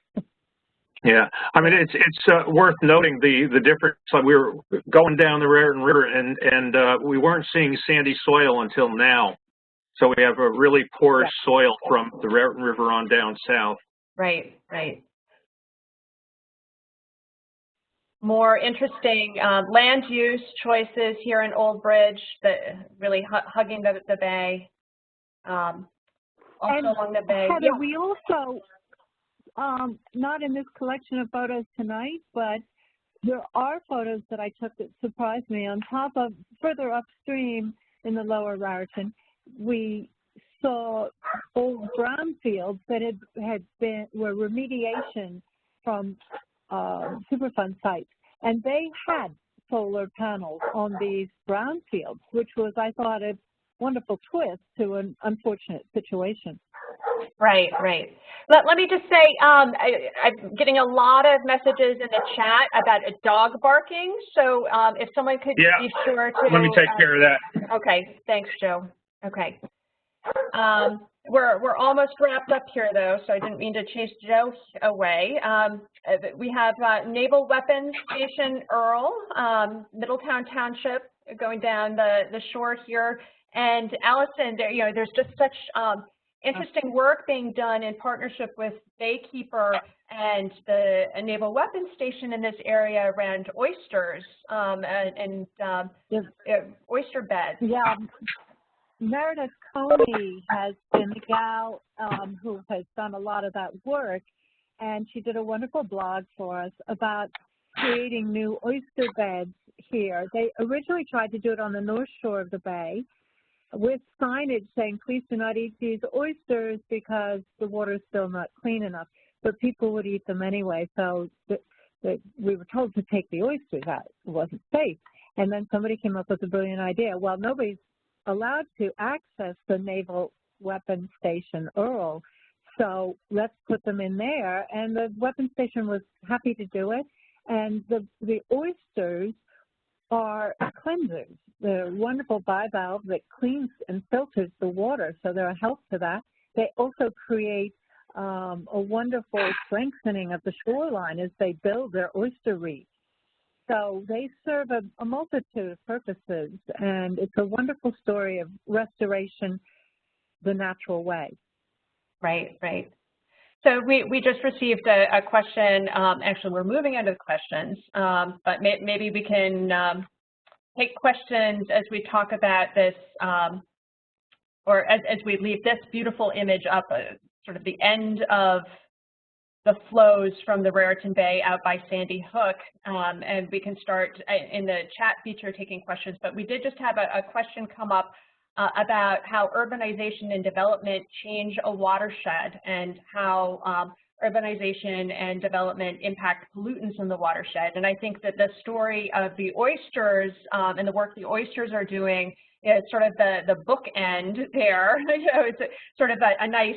Yeah, I mean, it's worth noting the difference. Like, we were going down the Raritan River, and we weren't seeing sandy soil until now. So we have a really porous soil from the Raritan River on down south. Right, right. More interesting land use choices here in Old Bridge, really hugging the bay, also and along the bay. Heather, we also, not in this collection of photos tonight, but there are photos that I took that surprised me. On top of, further upstream in the Lower Raritan, we saw old brownfields that were remediation from Superfund sites, and they had solar panels on these brownfields, which was, I thought, a wonderful twist to an unfortunate situation. Right, right. Let me just say, I'm getting a lot of messages in the chat about a dog barking, so if someone could be sure to... Let me take care of that. Okay, thanks, Joe. Okay. We're almost wrapped up here, though, so I didn't mean to chase Joe away. We have Naval Weapons Station Earl, Middletown Township, going down the shore here. And Alison, there's just such interesting work being done in partnership with Baykeeper and the Naval Weapons Station in this area around oysters and oyster beds. Yeah. Meredith Coney has been the gal who has done a lot of that work, and she did a wonderful blog for us about creating new oyster beds here. They originally tried to do it on the north shore of the bay with signage saying, please do not eat these oysters because the water is still not clean enough, but people would eat them anyway, so we were told to take the oysters out. It wasn't safe. And then somebody came up with a brilliant idea. Well, nobody's allowed to access the Naval Weapons Station Earl, so let's put them in there. And the weapons station was happy to do it. And the oysters are cleansers. They're a wonderful bivalve that cleans and filters the water, so they're a help to that. They also create a wonderful strengthening of the shoreline as they build their oyster reefs. So they serve a multitude of purposes, and it's a wonderful story of restoration the natural way. Right, right. So we just received a question. Actually, we're moving into the questions, but maybe we can take questions as we talk about this, or as we leave this beautiful image up, sort of the end of the flows from the Raritan Bay out by Sandy Hook, and we can start in the chat feature taking questions. But we did just have a question come up about how urbanization and development change a watershed, and how urbanization and development impact pollutants in the watershed. And I think that the story of the oysters and the work the oysters are doing is sort of the bookend there. It's sort of a nice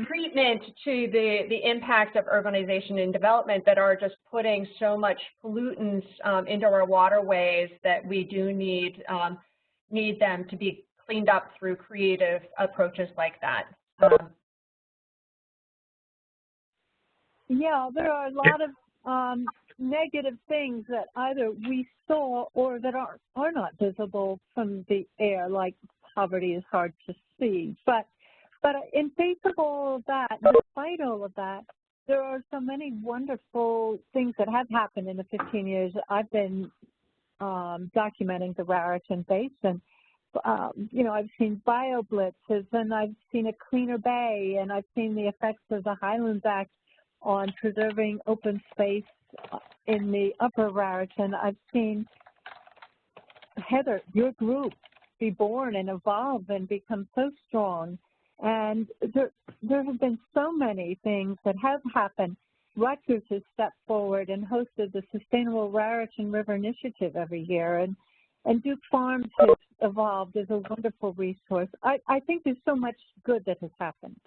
treatment to the impact of urbanization and development that are just putting so much pollutants into our waterways that we do need them to be cleaned up through creative approaches like that. Yeah, there are a lot of negative things that either we saw or that are not visible from the air, like poverty is hard to see. But in face of all of that, despite all of that, there are so many wonderful things that have happened in the 15 years I've been documenting the Raritan Basin. I've seen bio-blitzes, and I've seen a cleaner bay, and I've seen the effects of the Highlands Act on preserving open space in the upper Raritan. I've seen, Heather, your group be born and evolve and become so strong. And there have been so many things that have happened. Rutgers has stepped forward and hosted the Sustainable Raritan River Initiative every year. And Duke Farms has evolved as a wonderful resource. I think there's so much good that has happened.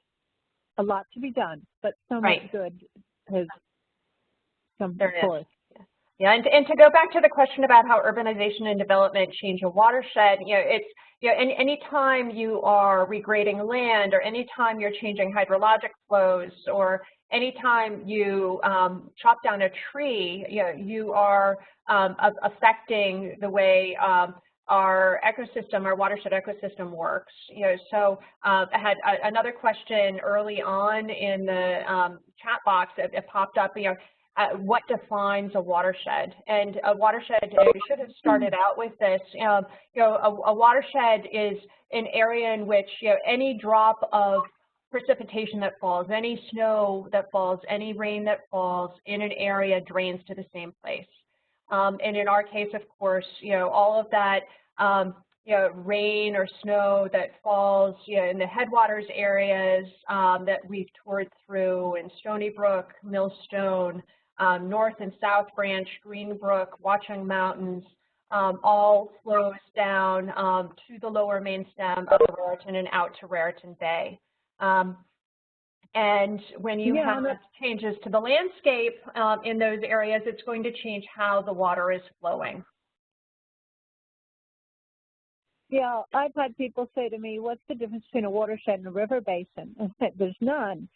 A lot to be done, but so much good has come forth. Yeah, and to go back to the question about how urbanization and development change a watershed, it's, any time you are regrading land, or any time you're changing hydrologic flows, or anytime you chop down a tree, you are affecting the way our ecosystem, our watershed ecosystem works. So I had another question early on in the chat box. It popped up. What defines a watershed? And a watershed, we should have started out with this. A watershed is an area in which any drop of precipitation that falls, any snow that falls, any rain that falls in an area drains to the same place. And in our case, of course, all of that rain or snow that falls in the headwaters areas that we've toured through in Stony Brook, Millstone, North and South Branch, Greenbrook, Watchung Mountains, all flows down to the lower main stem of the Raritan and out to Raritan Bay. And when you have changes to the landscape in those areas, it's going to change how the water is flowing. Yeah, I've had people say to me, what's the difference between a watershed and a river basin? And there's none.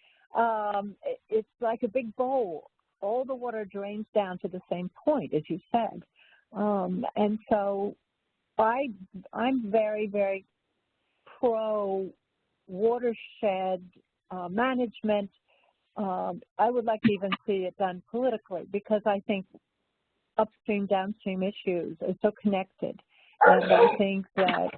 It's like a big bowl. All the water drains down to the same point, as you said. And so I'm very, very pro watershed management. I would like to even see it done politically, because I think upstream, downstream issues are so connected. And I think that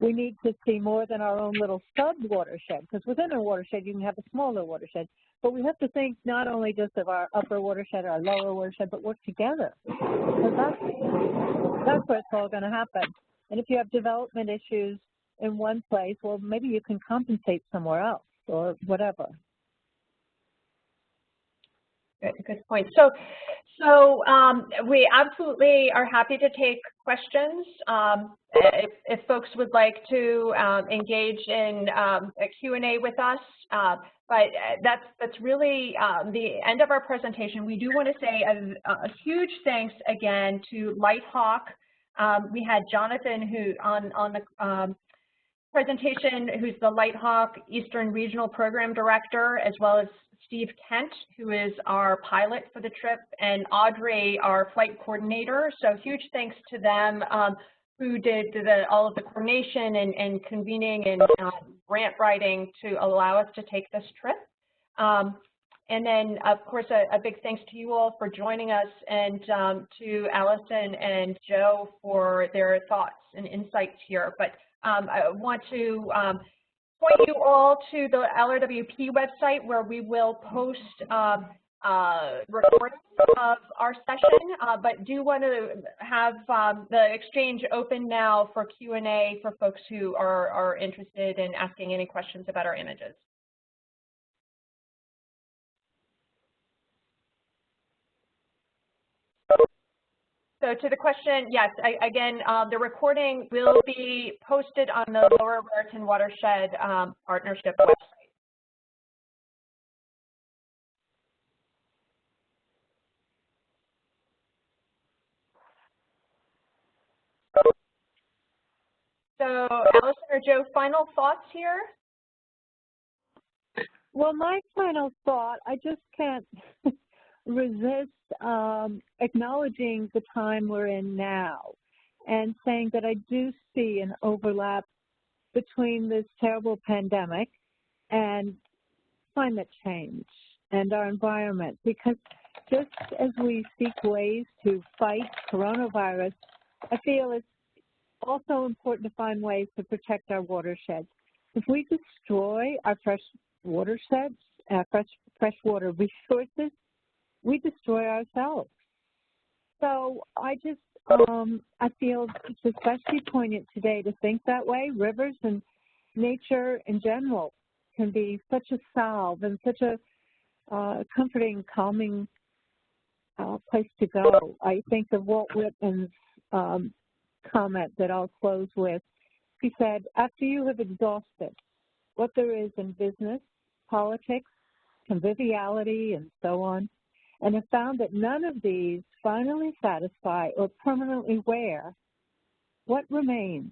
we need to see more than our own little sub-watershed, because within a watershed you can have a smaller watershed. But we have to think not only just of our upper watershed, our lower watershed, but work together. Because that's where it's all going to happen. And if you have development issues in one place, well, maybe you can compensate somewhere else or whatever. Good point. So we absolutely are happy to take questions. If folks would like to engage in a Q&A with us, but that's really the end of our presentation. We do want to say a huge thanks again to LightHawk. We had Jonathan, who on the presentation, who's the LightHawk Eastern Regional Program Director, as well as Steve Kent, who is our pilot for the trip, and Audrey, our flight coordinator. So huge thanks to them who did all of the coordination and convening and grant writing to allow us to take this trip. And then, of course, a big thanks to you all for joining us, and to Alison and Joe for their thoughts and insights here. But I want to point you all to the LRWP website, where we will post recordings of our session, but do want to have the exchange open now for Q&A for folks who are interested in asking any questions about our images. So to the question, yes, again, the recording will be posted on the Lower Raritan Watershed Partnership website. So Alison or Joe, final thoughts here? Well, my final thought, I just can't resist acknowledging the time we're in now, and saying that I do see an overlap between this terrible pandemic and climate change and our environment, because just as we seek ways to fight coronavirus, I feel it's also important to find ways to protect our watersheds. If we destroy our fresh watersheds, freshwater resources, we destroy ourselves. So I just, I feel it's especially poignant today to think that way. Rivers and nature in general can be such a salve and such a comforting, calming place to go. I think of Walt Whitman's comment that I'll close with. She said, after you have exhausted what there is in business, politics, conviviality, and so on, and have found that none of these finally satisfy or permanently wear, what remains?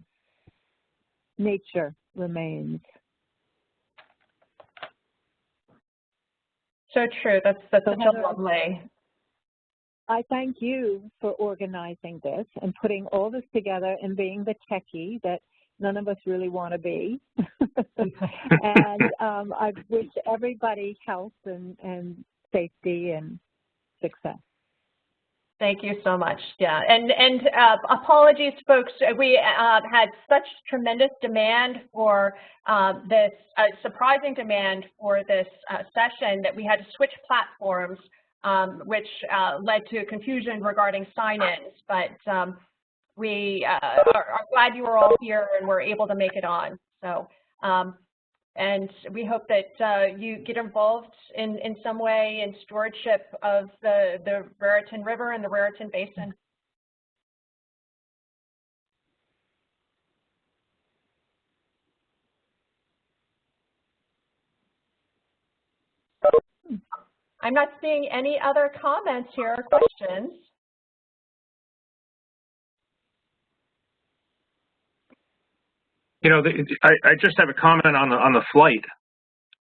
Nature remains. So true. That's such Heather, a lovely. I thank you for organizing this and putting all this together and being the techie that none of us really want to be. And I wish everybody health and safety and success. Thank you so much. Yeah, and apologies, folks. We had such tremendous demand for this, surprising demand for this session that we had to switch platforms, which led to confusion regarding sign-ins. But we are glad you were all here and were able to make it on. So, and we hope that you get involved in some way in stewardship of the Raritan River and the Raritan Basin. I'm not seeing any other comments here or questions. You know, I just have a comment on the flight.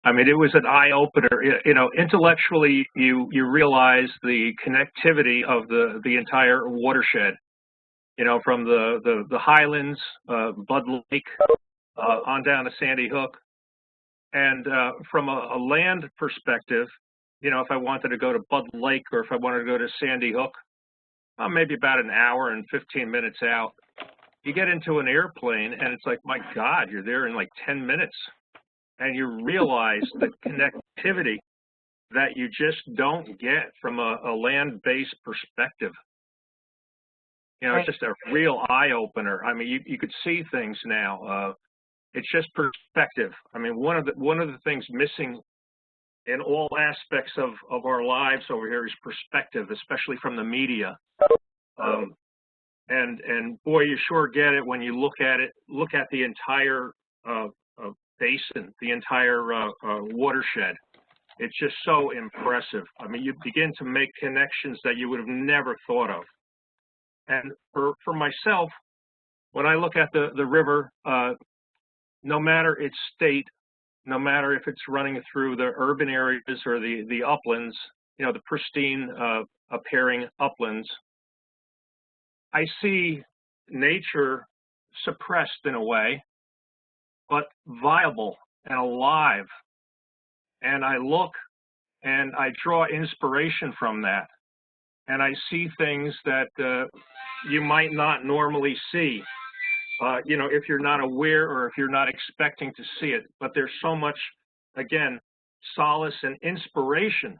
I mean, it was an eye-opener. You know, intellectually, you realize the connectivity of the entire watershed. You know, from the Highlands, Bud Lake, on down to Sandy Hook, and from a land perspective, you know, if I wanted to go to Bud Lake or if I wanted to go to Sandy Hook, maybe about an hour and 15 minutes out. You get into an airplane and it's like, my God, you're there in like 10 minutes. And you realize the connectivity that you just don't get from a land-based perspective. You know, It's just a real eye-opener. I mean, you could see things now. It's just perspective. I mean, one of the things missing in all aspects of our lives over here is perspective, especially from the media. And boy, you sure get it when you look at the entire basin, the entire watershed. It's just so impressive. I mean, you begin to make connections that you would have never thought of. And for myself, when I look at the river, no matter its state, no matter if it's running through the urban areas or the uplands, you know, the pristine appearing uplands, I see nature suppressed in a way, but viable and alive. And I look and I draw inspiration from that. And I see things that you might not normally see, you know, if you're not aware or if you're not expecting to see it. But there's so much, again, solace and inspiration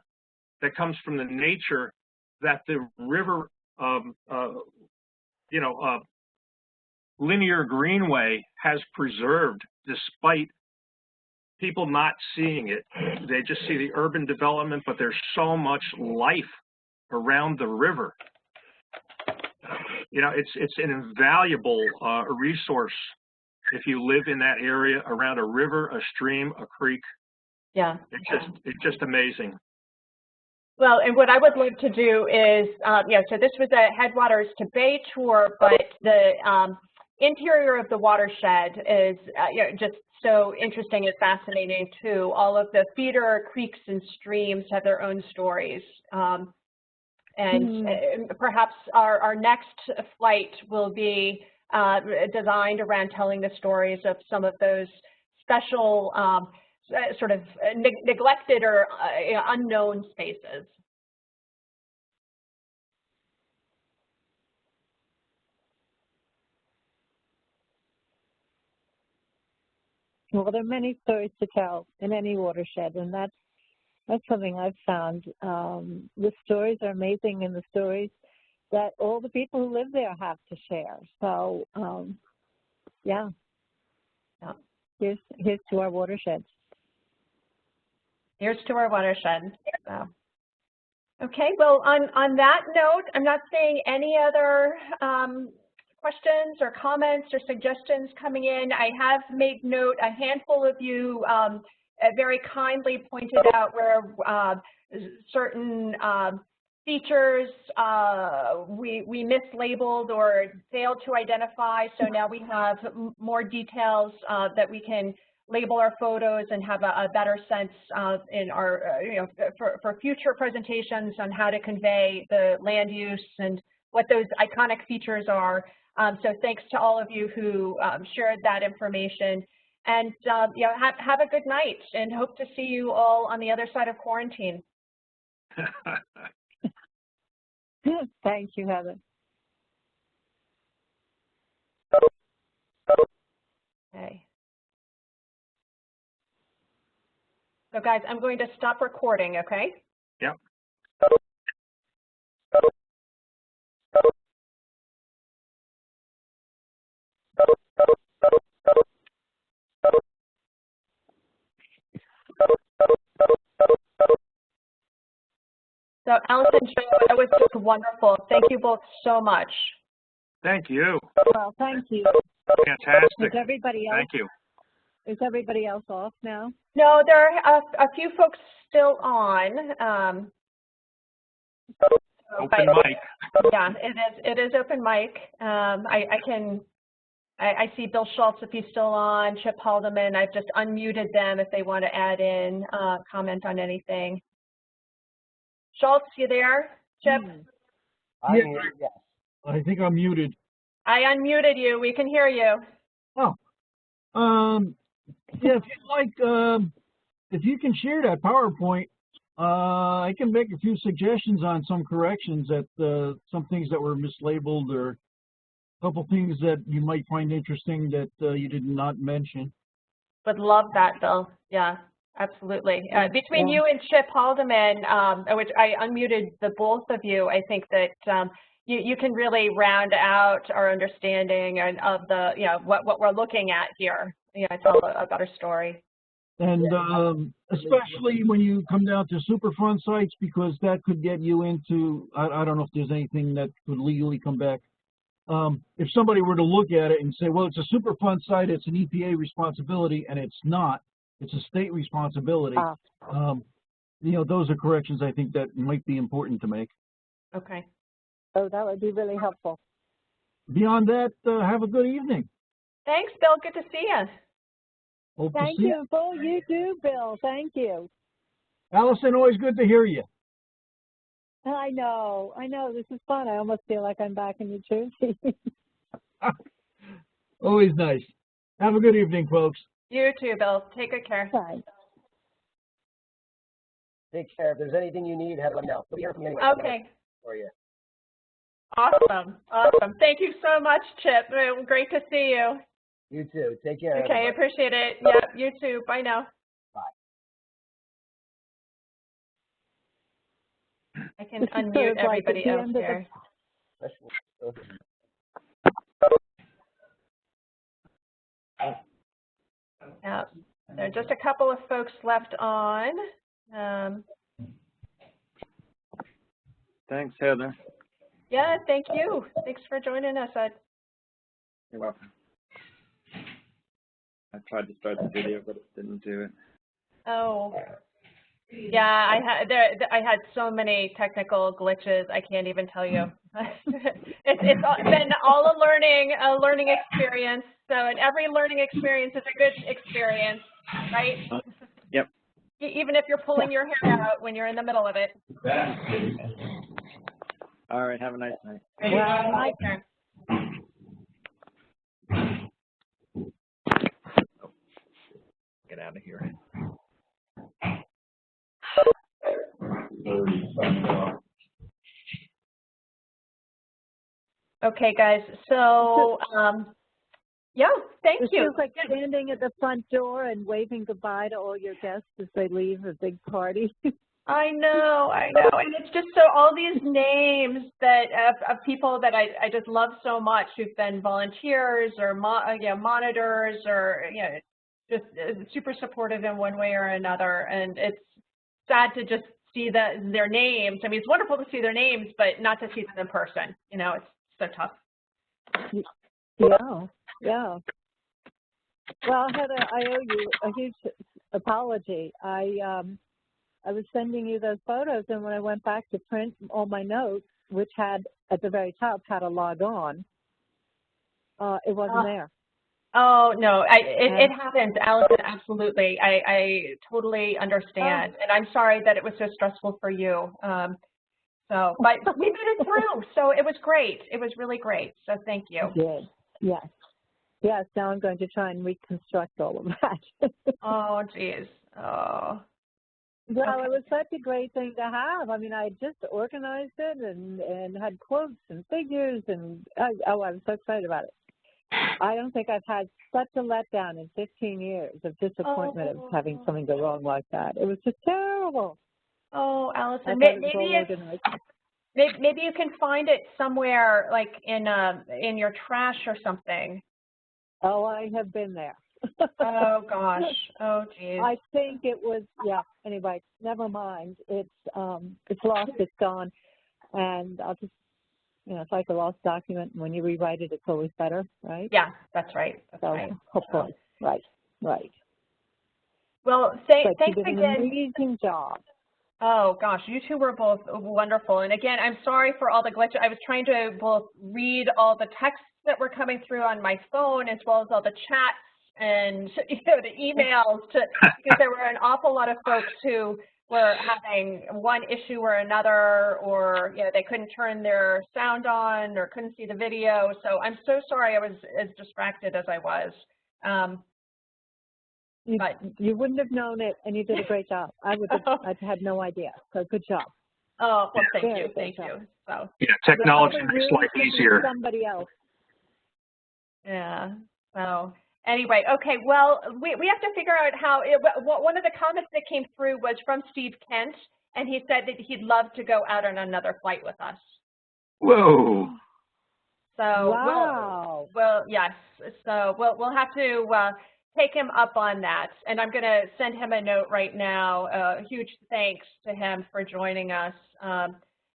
that comes from the nature that the river, you know, linear greenway has preserved despite people not seeing it. They just see the urban development, but there's so much life around the river. You know, it's an invaluable resource if you live in that area around a river, a stream, a creek. Yeah. It's just amazing. Well, and what I would love to do is, yeah, so this was a Headwaters to Bay tour, but the interior of the watershed is you know, just so interesting and fascinating too. All of the feeder creeks and streams have their own stories. And perhaps our next flight will be designed around telling the stories of some of those special sort of neglected or unknown spaces. Well, there are many stories to tell in any watershed, and that's something I've found. The stories are amazing, and the stories that all the people who live there have to share. So, yeah. Here's to our watershed. Here's to our watershed. So. Okay, well, on that note, I'm not seeing any other questions or comments or suggestions coming in. I have made note, a handful of you very kindly pointed out where certain features we mislabeled or failed to identify. So now we have more details that we can label our photos and have a better sense in our, for future presentations on how to convey the land use and what those iconic features are. So thanks to all of you who shared that information. And have a good night, and hope to see you all on the other side of quarantine. Thank you, Heather. Okay. So guys, I'm going to stop recording, okay? Yep. So Alison and Joe, that was just wonderful. Thank you both so much. Thank you. Well, thank you. Fantastic. Is everybody else? Thank you. Is everybody else off now? No, there are a few folks still on. Open mic. Yeah, it is open mic. I see Bill Schultz if he's still on, Chip Haldeman. I've just unmuted them if they want to add in comment on anything. Schultz, you there? Chip? Yes. I think I'm muted. I unmuted you. We can hear you. Oh. Yeah, if you'd like, if you can share that PowerPoint, I can make a few suggestions on some corrections at some things that were mislabeled, or a couple things that you might find interesting that you did not mention. Would love that, Bill. Yeah, absolutely. Between you and Chip Haldeman, which I unmuted the both of you, I think that you can really round out our understanding of the, what we're looking at here. Tell a better story. And especially when you come down to Superfund sites, because that could get you into, I don't know if there's anything that could legally come back. If somebody were to look at it and say, well, it's a Superfund site, it's an EPA responsibility, and it's not, it's a state responsibility. Those are corrections I think that might be important to make. Okay. Oh, that would be really helpful. Beyond that, have a good evening. Thanks, Bill. Good to see you. Hope Thank to see you, Bill. You too, Bill. Thank you. Allison, always good to hear you. I know. This is fun. I almost feel like I'm back in New Jersey. Always nice. Have a good evening, folks. You too, Bill. Take good care. Bye. Take care. If there's anything you need, let me know. We'll hear from you. Okay. For you. Awesome. Thank you so much, Chip. Great to see you. You too. Take care. Okay, everybody. appreciate it. Yep, you too. Bye now. Bye. I can unmute everybody else here. Yeah, there are just a couple of folks left on. Thanks, Heather. Yeah, thank you. Thanks for joining us. You're welcome. I tried to start the video, but it didn't do it. Oh, yeah, I had so many technical glitches. I can't even tell you. It's been all a learning experience. So, and every learning experience is a good experience, right? Yep. Even if you're pulling your hair out when you're in the middle of it. All right. Have a nice night. Well, Get out of here. Okay, guys. So, yeah, thank It you. feels like standing at the front door and waving goodbye to all your guests as they leave a big party. I know, and it's just so all these names that of people that I just love so much who've been volunteers or monitors or just super supportive in one way or another, and it's sad to just see their names. I mean, it's wonderful to see their names, but not to see them in person. It's so tough. Yeah, yeah. Well, Heather, I owe you a huge apology. I was sending you those photos, and when I went back to print all my notes, which had at the very top had a log on, it wasn't there. Oh, no, it happens, Alison, absolutely. I totally understand. And I'm sorry that it was so stressful for you. But we made it through, so it was great. It was really great, so thank you. You did, yes. Yes, now I'm going to try and reconstruct all of that. Oh, geez. Oh. Well, Okay. it was such a great thing to have. I mean, I just organized it and had quotes and figures, and I was so excited about it. I don't think I've had such a letdown in 15 years of disappointment of having something go wrong like that. It was just terrible. Oh, Alison, maybe you can find it somewhere, like in your trash or something. Oh, I have been there. Oh gosh. Oh geez. I think it was, yeah. Anyway, never mind. It's lost. It's gone, and I'll just, it's like a lost document. When you rewrite it, it's always better, right? Yeah, that's right. That's so right. Hopefully, right. Well, thanks you did again. An amazing job. Oh gosh, you two were both wonderful. And again, I'm sorry for all the glitch. I was trying to both read all the texts that were coming through on my phone as well as all the chats and the emails because there were an awful lot of folks who were having one issue or another, or they couldn't turn their sound on or couldn't see the video. So I'm so sorry I was as distracted as I was. But you wouldn't have known it, and you did a great job. I'd had no idea. So good job. Oh, well, thank you. So yeah, technology makes life easier. Somebody else. Yeah. So anyway, okay. Well, we have to figure out how. One of the comments that came through was from Steve Kent, and he said that he'd love to go out on another flight with us. Whoa. So wow. Well, yes. So we'll have to take him up on that, and I'm going to send him a note right now. Huge thanks to him for joining us,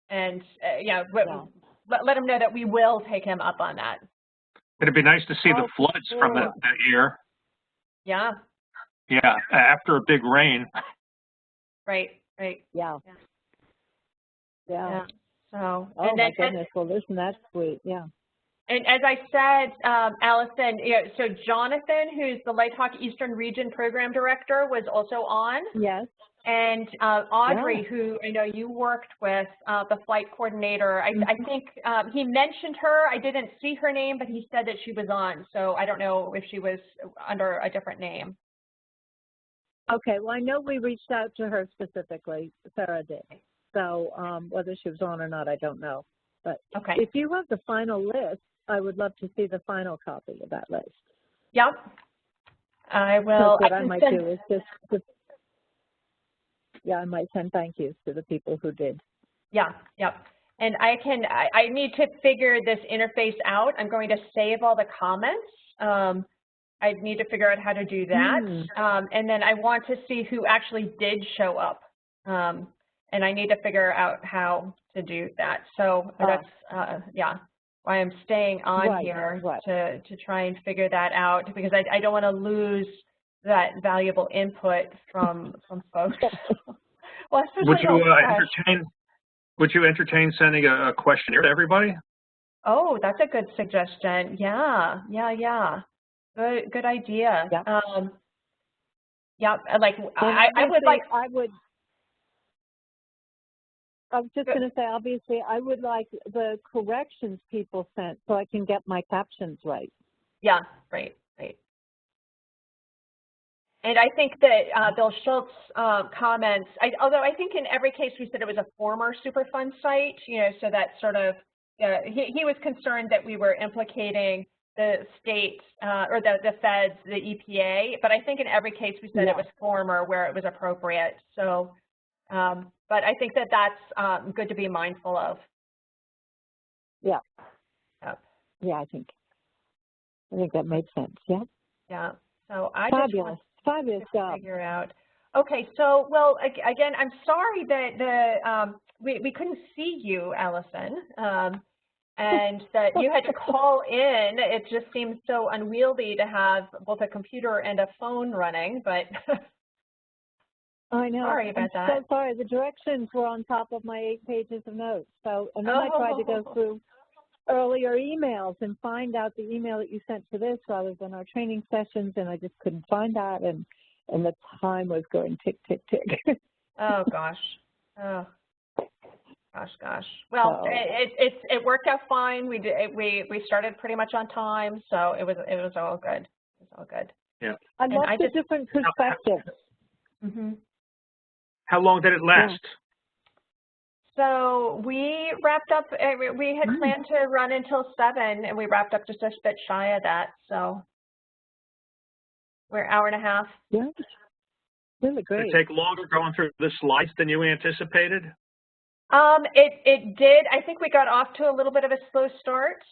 and let him know that we will take him up on that. It'd be nice to see the floods from that year. Yeah. Yeah, after a big rain. Right. Yeah. So. Oh my goodness! Well, isn't that sweet? Yeah. And as I said, Alison, so Jonathan, who's the LightHawk Eastern Region Program Director, was also on. Yes. And Audrey, who I know you worked with, the flight coordinator, I think he mentioned her. I didn't see her name, but he said that she was on. So I don't know if she was under a different name. Okay. Well, I know we reached out to her specifically. Sarah did. So whether she was on or not, I don't know. But if you have the final list, I would love to see the final copy of that list. Yep. I will. So what I might do is just I might send thank yous to the people who did. Yeah, yep. And I need to figure this interface out. I'm going to save all the comments. I need to figure out how to do that. And then I want to see who actually did show up. And I need to figure out how to do that. So that's, why I'm staying on here to try and figure that out, because I don't want to lose that valuable input from folks. Well, would you entertain sending a questionnaire to everybody? Oh, that's a good suggestion. Yeah. Good idea. Yep. Like I was just going to say, obviously, I would like the corrections people sent so I can get my captions right. Yeah, right. And I think that Bill Schultz comments, although I think in every case we said it was a former Superfund site, so that sort of, he was concerned that we were implicating the state or the feds, the EPA, but I think in every case we said it was former where it was appropriate. So, but I think that that's good to be mindful of. Yeah. Yeah, I think that makes sense. Yeah. Yeah. So I Fabulous job. Figure out. Okay. So, well, again, I'm sorry that we couldn't see you, Alison. and that you had to call in. It just seems so unwieldy to have both a computer and a phone running, but I know. sorry about that. So sorry. The directions were on top of my 8 pages of notes. So, and then I tried to go through earlier emails and find out the email that you sent to this rather than our training sessions, and I just couldn't find that, and the time was going tick, tick, tick. Oh, gosh. Oh. Gosh. Well, it worked out fine. We started pretty much on time, so it was all good. It was all good. Yeah. I love the different perspectives. How long did it last? So we wrapped up. We had planned to run until 7, and we wrapped up just a bit shy of that. So we're an hour and a half. Yeah. Really great. Did it take longer going through the slides than you anticipated? It did. I think we got off to a little bit of a slow start.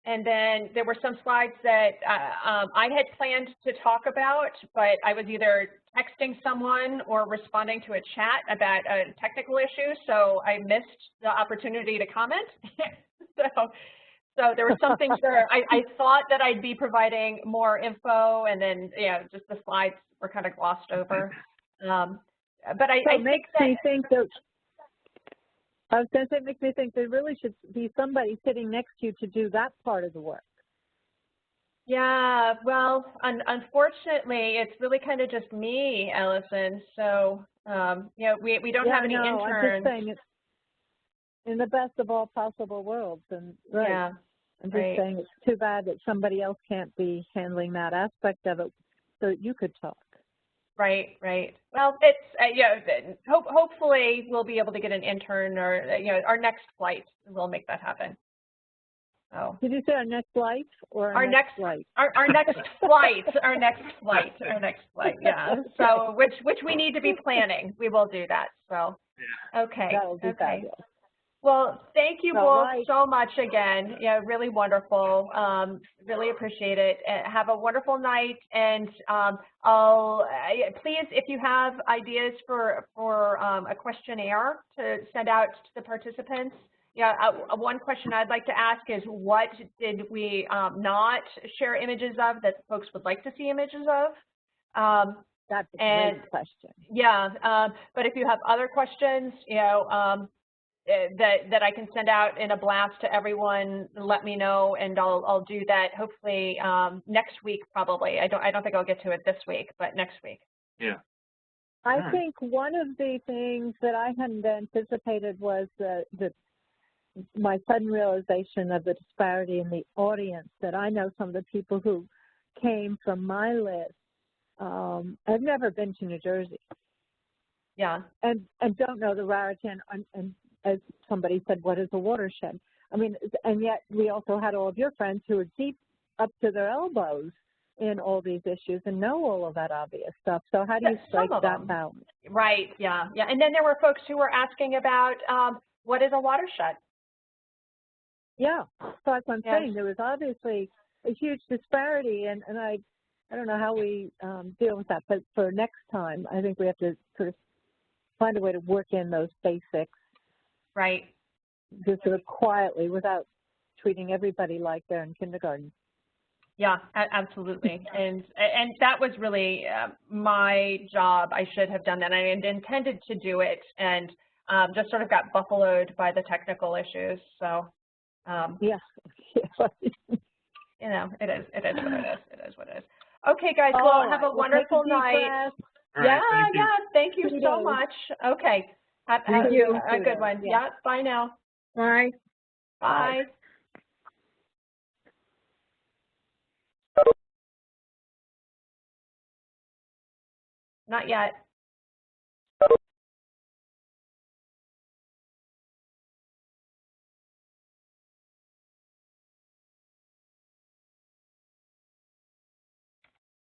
And then there were some slides that I had planned to talk about, but I was either texting someone or responding to a chat about a technical issue, so I missed the opportunity to comment. So there were some things where I thought that I'd be providing more info, and then just the slides were kind of glossed over. But I think that I was going to say, it makes me think there really should be somebody sitting next to you to do that part of the work. Yeah, well, unfortunately, it's really kind of just me, Alison. So, we don't have any interns. I'm just saying it's in the best of all possible worlds. And I'm just saying it's too bad that somebody else can't be handling that aspect of it so that you could talk. Right. Well, it's hopefully we'll be able to get an intern, or our next flight will make that happen. Oh. Did you say our next flight or our next flight? Our next flight. Our next flight. Yeah. So which we need to be planning. We will do that. So okay. That will be fabulous. Well, thank you both so much again. Yeah, really wonderful. Really appreciate it. Have a wonderful night, and please, if you have ideas for a questionnaire to send out to the participants. One question I'd like to ask is, what did we not share images of that folks would like to see images of? That's a great question. Yeah, but if you have other questions, that I can send out in a blast to everyone, let me know, and I'll do that hopefully next week probably. I don't think I'll get to it this week, but next week. Yeah. I think one of the things that I hadn't anticipated was my sudden realization of the disparity in the audience, that I know some of the people who came from my list have never been to New Jersey. Yeah. And don't know the Raritan, and as somebody said, what is a watershed? I mean, and yet we also had all of your friends who are deep up to their elbows in all these issues and know all of that obvious stuff. So how do you strike that balance? Right, yeah. And then there were folks who were asking about what is a watershed? Yeah, so that's what I'm saying. There was obviously a huge disparity, and I don't know how we deal with that, but for next time, I think we have to sort of find a way to work in those basics. Right. Just sort of quietly without treating everybody like they're in kindergarten. Yeah, absolutely. And that was really my job. I should have done that. I intended to do it, and just sort of got buffaloed by the technical issues. So, yeah. it is what it is. It is what it is. Okay, guys. Well, have a wonderful night. Right, thank you so much. Okay. Have a good one. Yeah. Bye now. Bye. Bye. Not yet.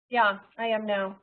Yeah, I am now.